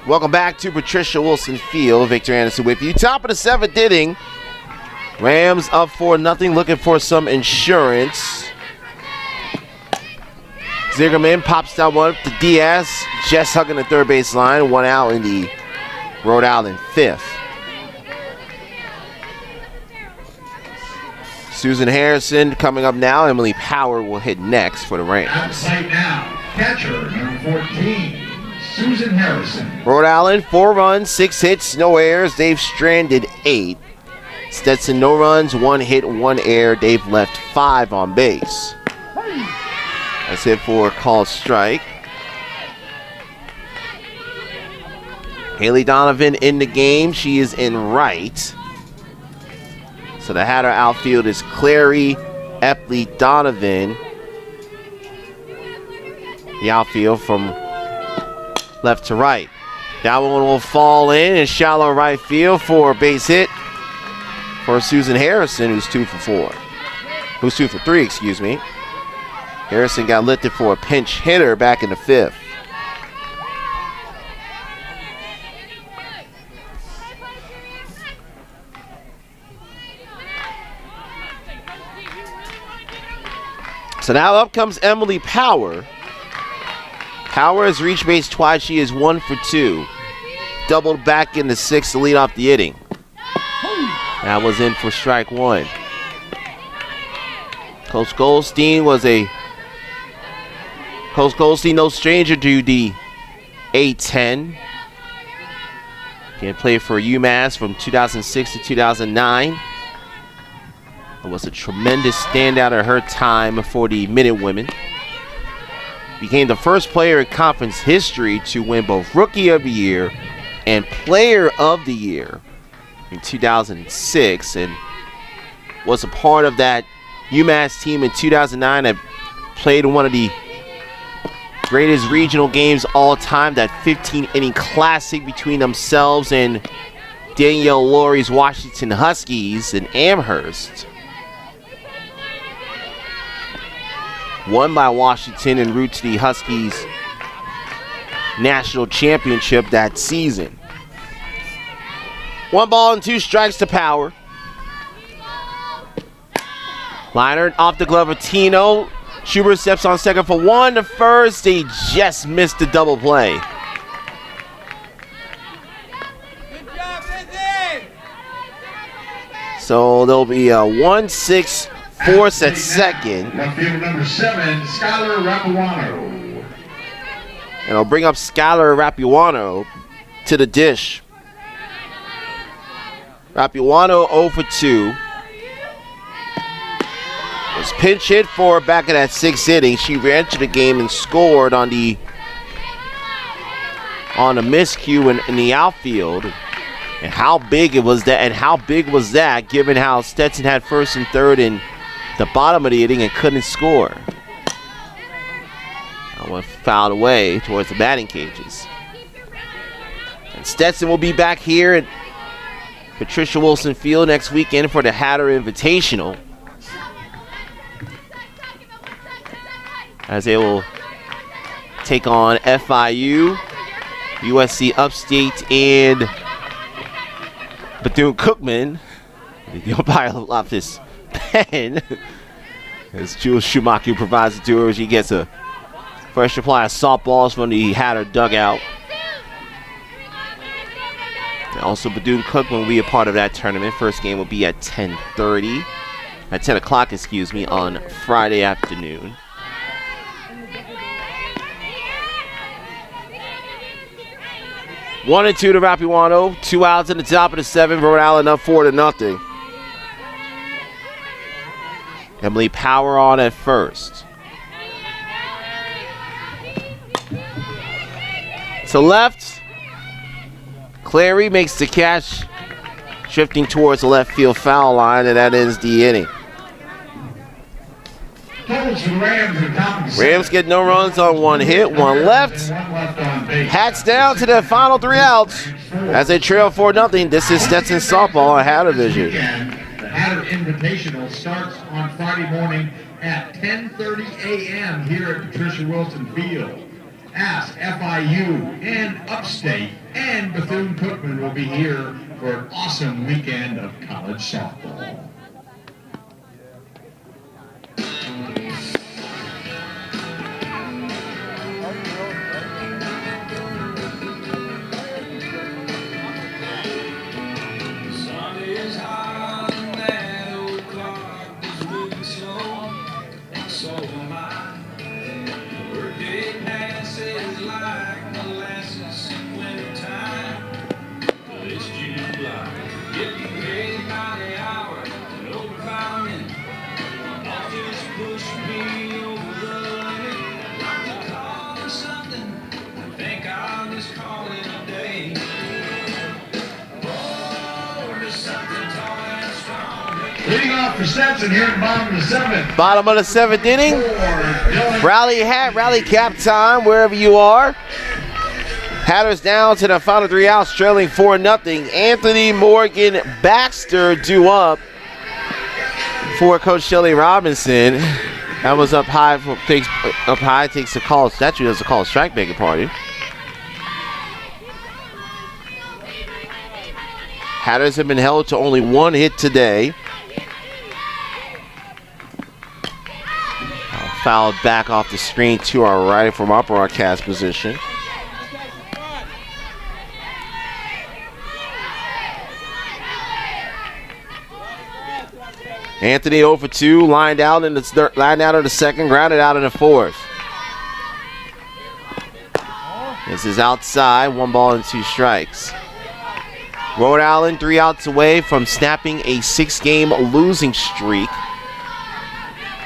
Welcome back to Patricia Wilson Field. Victor Anderson with you. Top of the 7th inning. Rams up 4-0, looking for some insurance. Zingerman pops that one up to Diaz, just hugging the third base line. 1 out in the Rhode Island 5th. Susan Harrison coming up now. Emily Power will hit next for the Rams. Outside now, catcher number 14, Susan Harrison. Rhode Island, 4 runs, 6 hits, no errors. They've stranded 8. Stetson, no runs, 1 hit, 1 error. They've left 5 on base. That's it for a called strike. Haley Donovan in the game. She is in right. So the Hatter outfield is Clary, Epley, Donovan. The outfield from left to right. That one will fall in shallow right field for a base hit for Susan Harrison, who's 2 for 4. Who's 2 for 3, excuse me. Harrison got lifted for a pinch hitter back in the 5th. So now up comes Emily Power. Power has reached base twice. She is 1 for 2. Doubled back in the 6th to lead off the inning. That was in for strike 1. Coach Goldstein, no stranger to the A10. Can play for UMass from 2006 to 2009. It was a tremendous standout at her time for the Minute Women. Became the first player in conference history to win both Rookie of the Year and Player of the Year in 2006, and was a part of that UMass team in 2009 that played one of the greatest regional games all time, that 15-inning classic between themselves and Danielle Laurie's Washington Huskies in Amherst. Won by Washington en route to the Huskies national championship that season. 1 ball and 2 strikes to Power. Liner off the glove of Tino. Schubert steps on second for 1 to first. He just missed the double play. So there'll be a 1-6 force at second. Left field number 7, Skylar Rapuano. And I'll bring up Skylar Rapuano to the dish. Rapuano 0 for 2. was pinch hit for back in that 6th inning. She ran to the game and scored on the miscue in the outfield. And how big was that given how Stetson had first and third in the bottom of the inning and couldn't score. That one fouled away towards the batting cages. And Stetson will be back here at Patricia Wilson Field next weekend for the Hatter Invitational, as they will take on FIU, USC Upstate, and Bethune-Cookman. The umpire left his pen as Jules Schumacher provides it to her as she gets a fresh supply of softballs from the Hatter dugout. And also Bethune-Cookman will be a part of that tournament. First game will be at 10 o'clock, on Friday afternoon. One and two to Rapiwano. 2 outs in the top of the 7th. Rhode Island up 4-0. Emily Power on at first. To left. Clary makes the catch, shifting towards the left field foul line, and that ends the inning. Rams get no runs on 1 hit, 1 left. Hats down to the final 3 outs as they trail 4-0. This is Stetson softball on Hatter Vision. The Hatter Invitational starts on Friday morning at 10:30 a.m. here at Patricia Wilson Field. Ask FIU and Upstate and Bethune-Cookman will be here for an awesome weekend of college softball. Leading off for Stetson here at the bottom of the 7th. Bottom of the 7th inning. Rally cap time wherever you are. Hatters down to the final 3 outs, trailing 4-0. Anthony Morgan Baxter due up for Coach Shelley Robinson. That was up high. Takes a call. Statue does a call strike, beg your pardon. Hatters have been held to only 1 hit today. Fouled back off the screen to our right from our broadcast position. Anthony 0 for 2, lined out in the 2nd, grounded out in the 4th. This is outside, 1 ball and 2 strikes. Rhode Island 3 outs away from snapping a 6-game losing streak.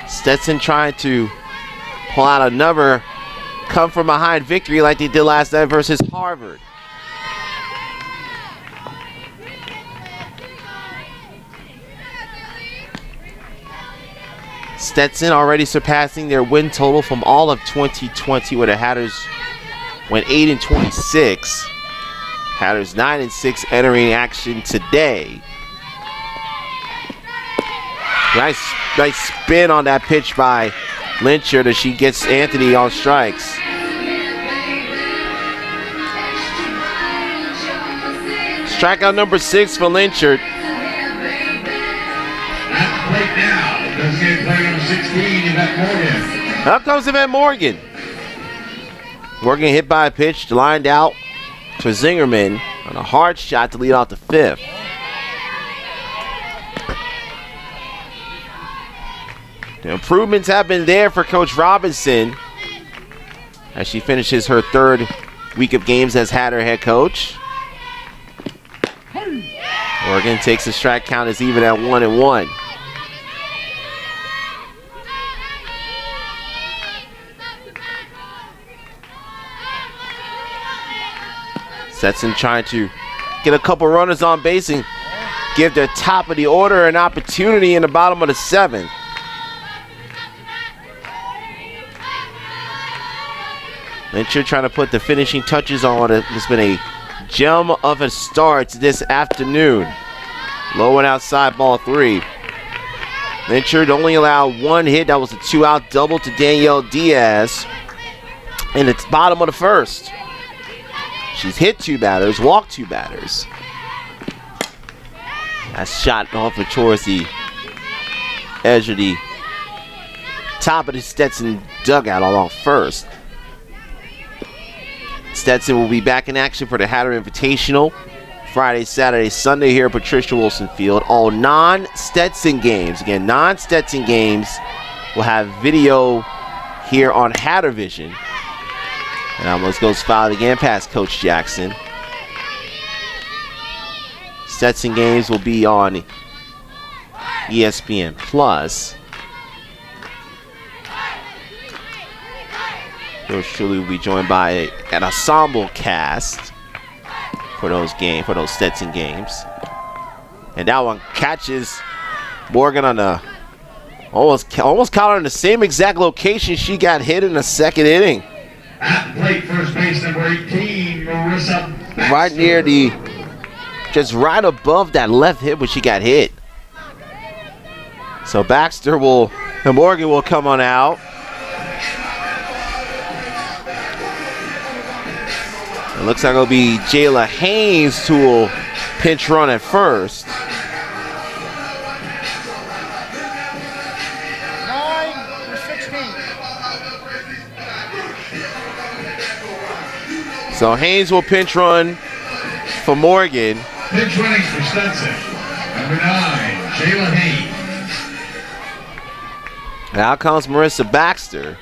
Stetson trying to pull out another come-from-behind victory like they did last night versus Harvard. Stetson already surpassing their win total from all of 2020, where the Hatters went 8-26. Hatters 9-6 entering action today. Nice spin on that pitch by Lynchard as she gets Anthony on strikes. Strikeout number 6 for Lynchard. Up comes Yvette Morgan. Morgan hit by a pitch, lined out to Zingerman on a hard shot to lead off the 5th. The improvements have been there for Coach Robinson as she finishes her 3rd week of games as Hatter head coach. Morgan takes the strike count as even at 1-1. Stetson trying to get a couple runners on base and give their top of the order an opportunity in the bottom of the 7th. Lyncher trying to put the finishing touches on what has been a gem of a start this afternoon. Low and outside, ball 3. Lyncher only allowed 1 hit. That was a 2-out double to Danielle Diaz in the bottom of the 1st. She's hit 2 batters, walked 2 batters. That's shot off towards the edge of the top of the Stetson dugout along first. Stetson will be back in action for the Hatter Invitational Friday, Saturday, Sunday here at Patricia Wilson Field. All non-Stetson games, again, non-Stetson games will have video here on Hatter Vision. And almost goes fouled again past Coach Jackson. Stetson games will be on ESPN Plus. Yours truly will be joined by an ensemble cast for those Stetson games. And that one catches Morgan on the almost caught her in the same exact location she got hit in the 2nd inning. At the plate, first base number 18, Marissa Baxter. Right near just right above that left hip where she got hit. So Morgan will come on out. It looks like it'll be Jayla Haynes who will pinch run at first. 9 for 16. So Haynes will pinch run for Morgan. Pinch running for Stetson. Number 9, Jayla Haynes. Now comes Marissa Baxter.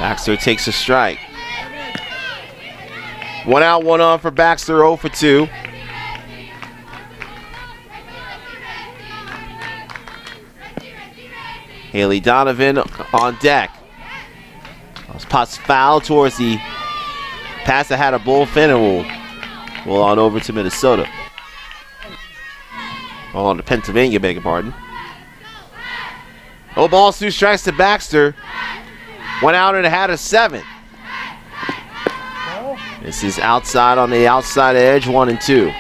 Baxter takes a strike. 1 out, 1 on for Baxter, 0 for 2. Haley Donovan on deck. Spots foul towards the pass that had a bullpen and will on over to Minnesota. On to Pennsylvania, beg your pardon. Oh, balls, 2 strikes to Baxter. 1 out and it had a 7th. This is outside on the outside edge, 1 and 2.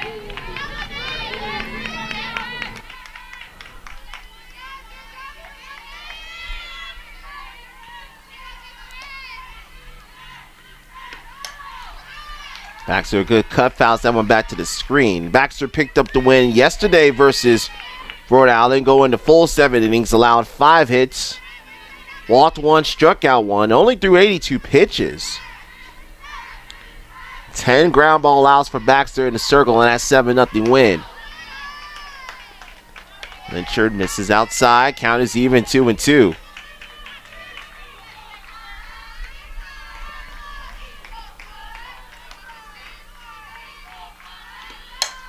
Baxter, a good cut, fouls that one back to the screen. Baxter picked up the win yesterday versus Rhode Island, going to full 7 innings, allowed 5 hits, walked 1, struck out 1, only threw 82 pitches. 10 ground ball outs for Baxter in the circle, and that 7-0 win. Lynchard misses outside, count is even, 2 and 2.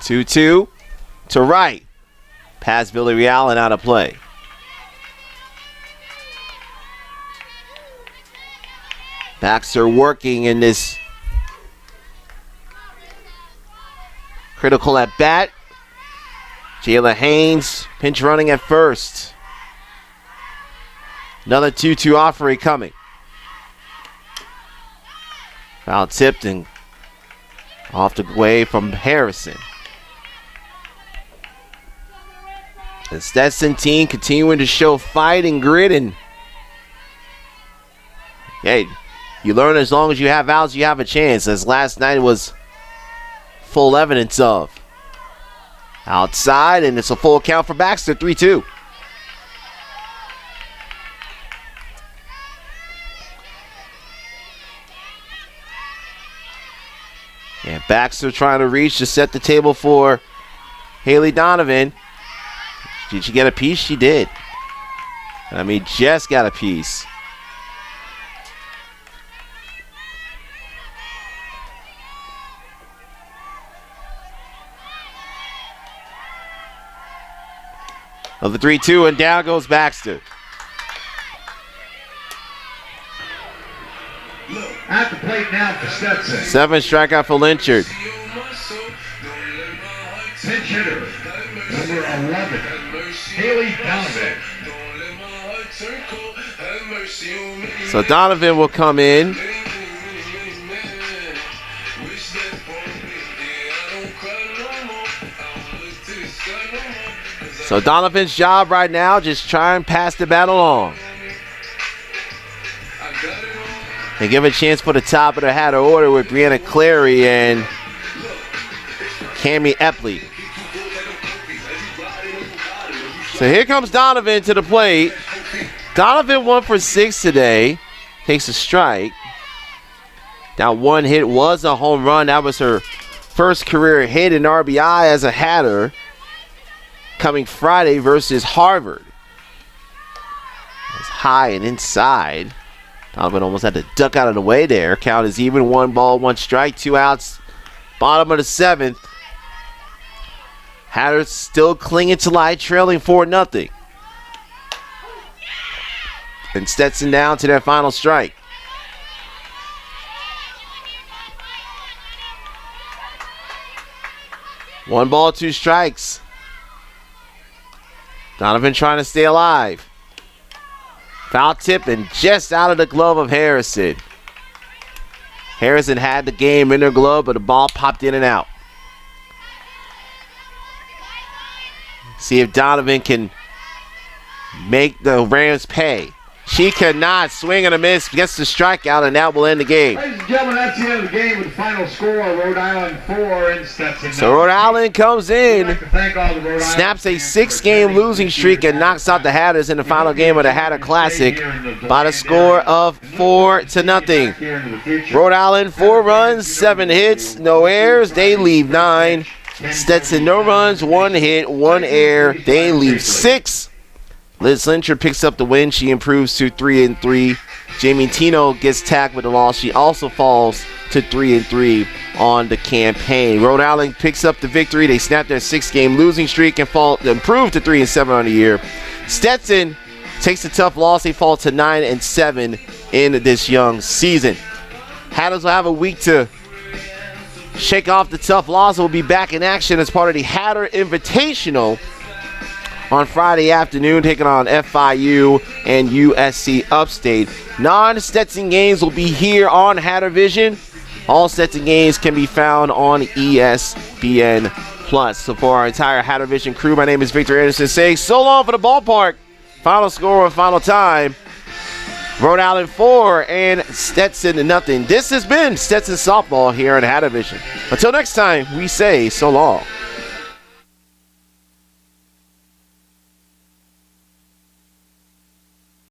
Two to right. Past Villarreal and out of play. Baxter working in this critical at bat. Jayla Haynes pinch running at first. Another 2-2 offering coming. Foul tipped and off the way from Harrison. The Stetson team continuing to show fight and grit, and hey, you learn as long as you have outs, you have a chance, as last night was full evidence of. Outside, and it's a full count for Baxter, 3-2. And Baxter trying to reach to set the table for Haley Donovan. Did she get a piece? She did. I mean, just got a piece. Of the 3-2, and down goes Baxter. At the plate now for Stetson. 7 strikeout for Lynchard. Pinch hitter, number 11, Haley Donovan. So Donovan will come in. So Donovan's job right now, just try and pass the bat along. And give a chance for the top of the Hatter order with Brianna Clary and Cammie Epley. So here comes Donovan to the plate. Donovan 1 for 6 today. Takes a strike. That one hit was a home run. That was her first career hit in RBI as a Hatter. Coming Friday versus Harvard. It's high and inside. Donovan almost had to duck out of the way there. Count is even. 1 ball, 1 strike, 2 outs. Bottom of the 7th. Hatters still clinging to life, trailing 4-0. And Stetson down to their final strike. One ball, 2 strikes. Donovan trying to stay alive. Foul tip and just out of the glove of Harrison. Harrison had the game in her glove, but the ball popped in and out. See if Donovan can make the Rams pay. She cannot. Swing and a miss. Gets the strikeout, and that will end the game. Ladies and gentlemen, that's the end of the game with the final score. Rhode Island 4 and Stetson. So Rhode Island comes in, We'd like to thank all the Rhode Island snaps a fans for 6-game attending losing streak, and knocks out the Hatters in the final game of the Hatter Classic by the score of 4-0. Rhode Island 4 runs, 7 hits, no errors. They leave 9. Stetson no runs, 1 hit, 1 error. They leave 6. Liz Lynchard picks up the win. She improves to 3-3. Jamie Tino gets tagged with the loss. She also falls to 3-3 on the campaign. Rhode Island picks up the victory. They snap their 6-game losing streak and improve to 3-7 on the year. Stetson takes a tough loss. They fall to 9-7 in this young season. Hatters will have a week to shake off the tough loss. We'll be back in action as part of the Hatter Invitational on Friday afternoon, taking on FIU and USC Upstate. Non-Stetson games will be here on Hatter Vision. All Stetson games can be found on ESPN+. So for our entire Hatter Vision crew, my name is Victor Anderson saying so long for the ballpark. Final score and final time. Rhode Island 4 and Stetson 0. This has been Stetson Softball here on Hatter Vision. Until next time, we say so long.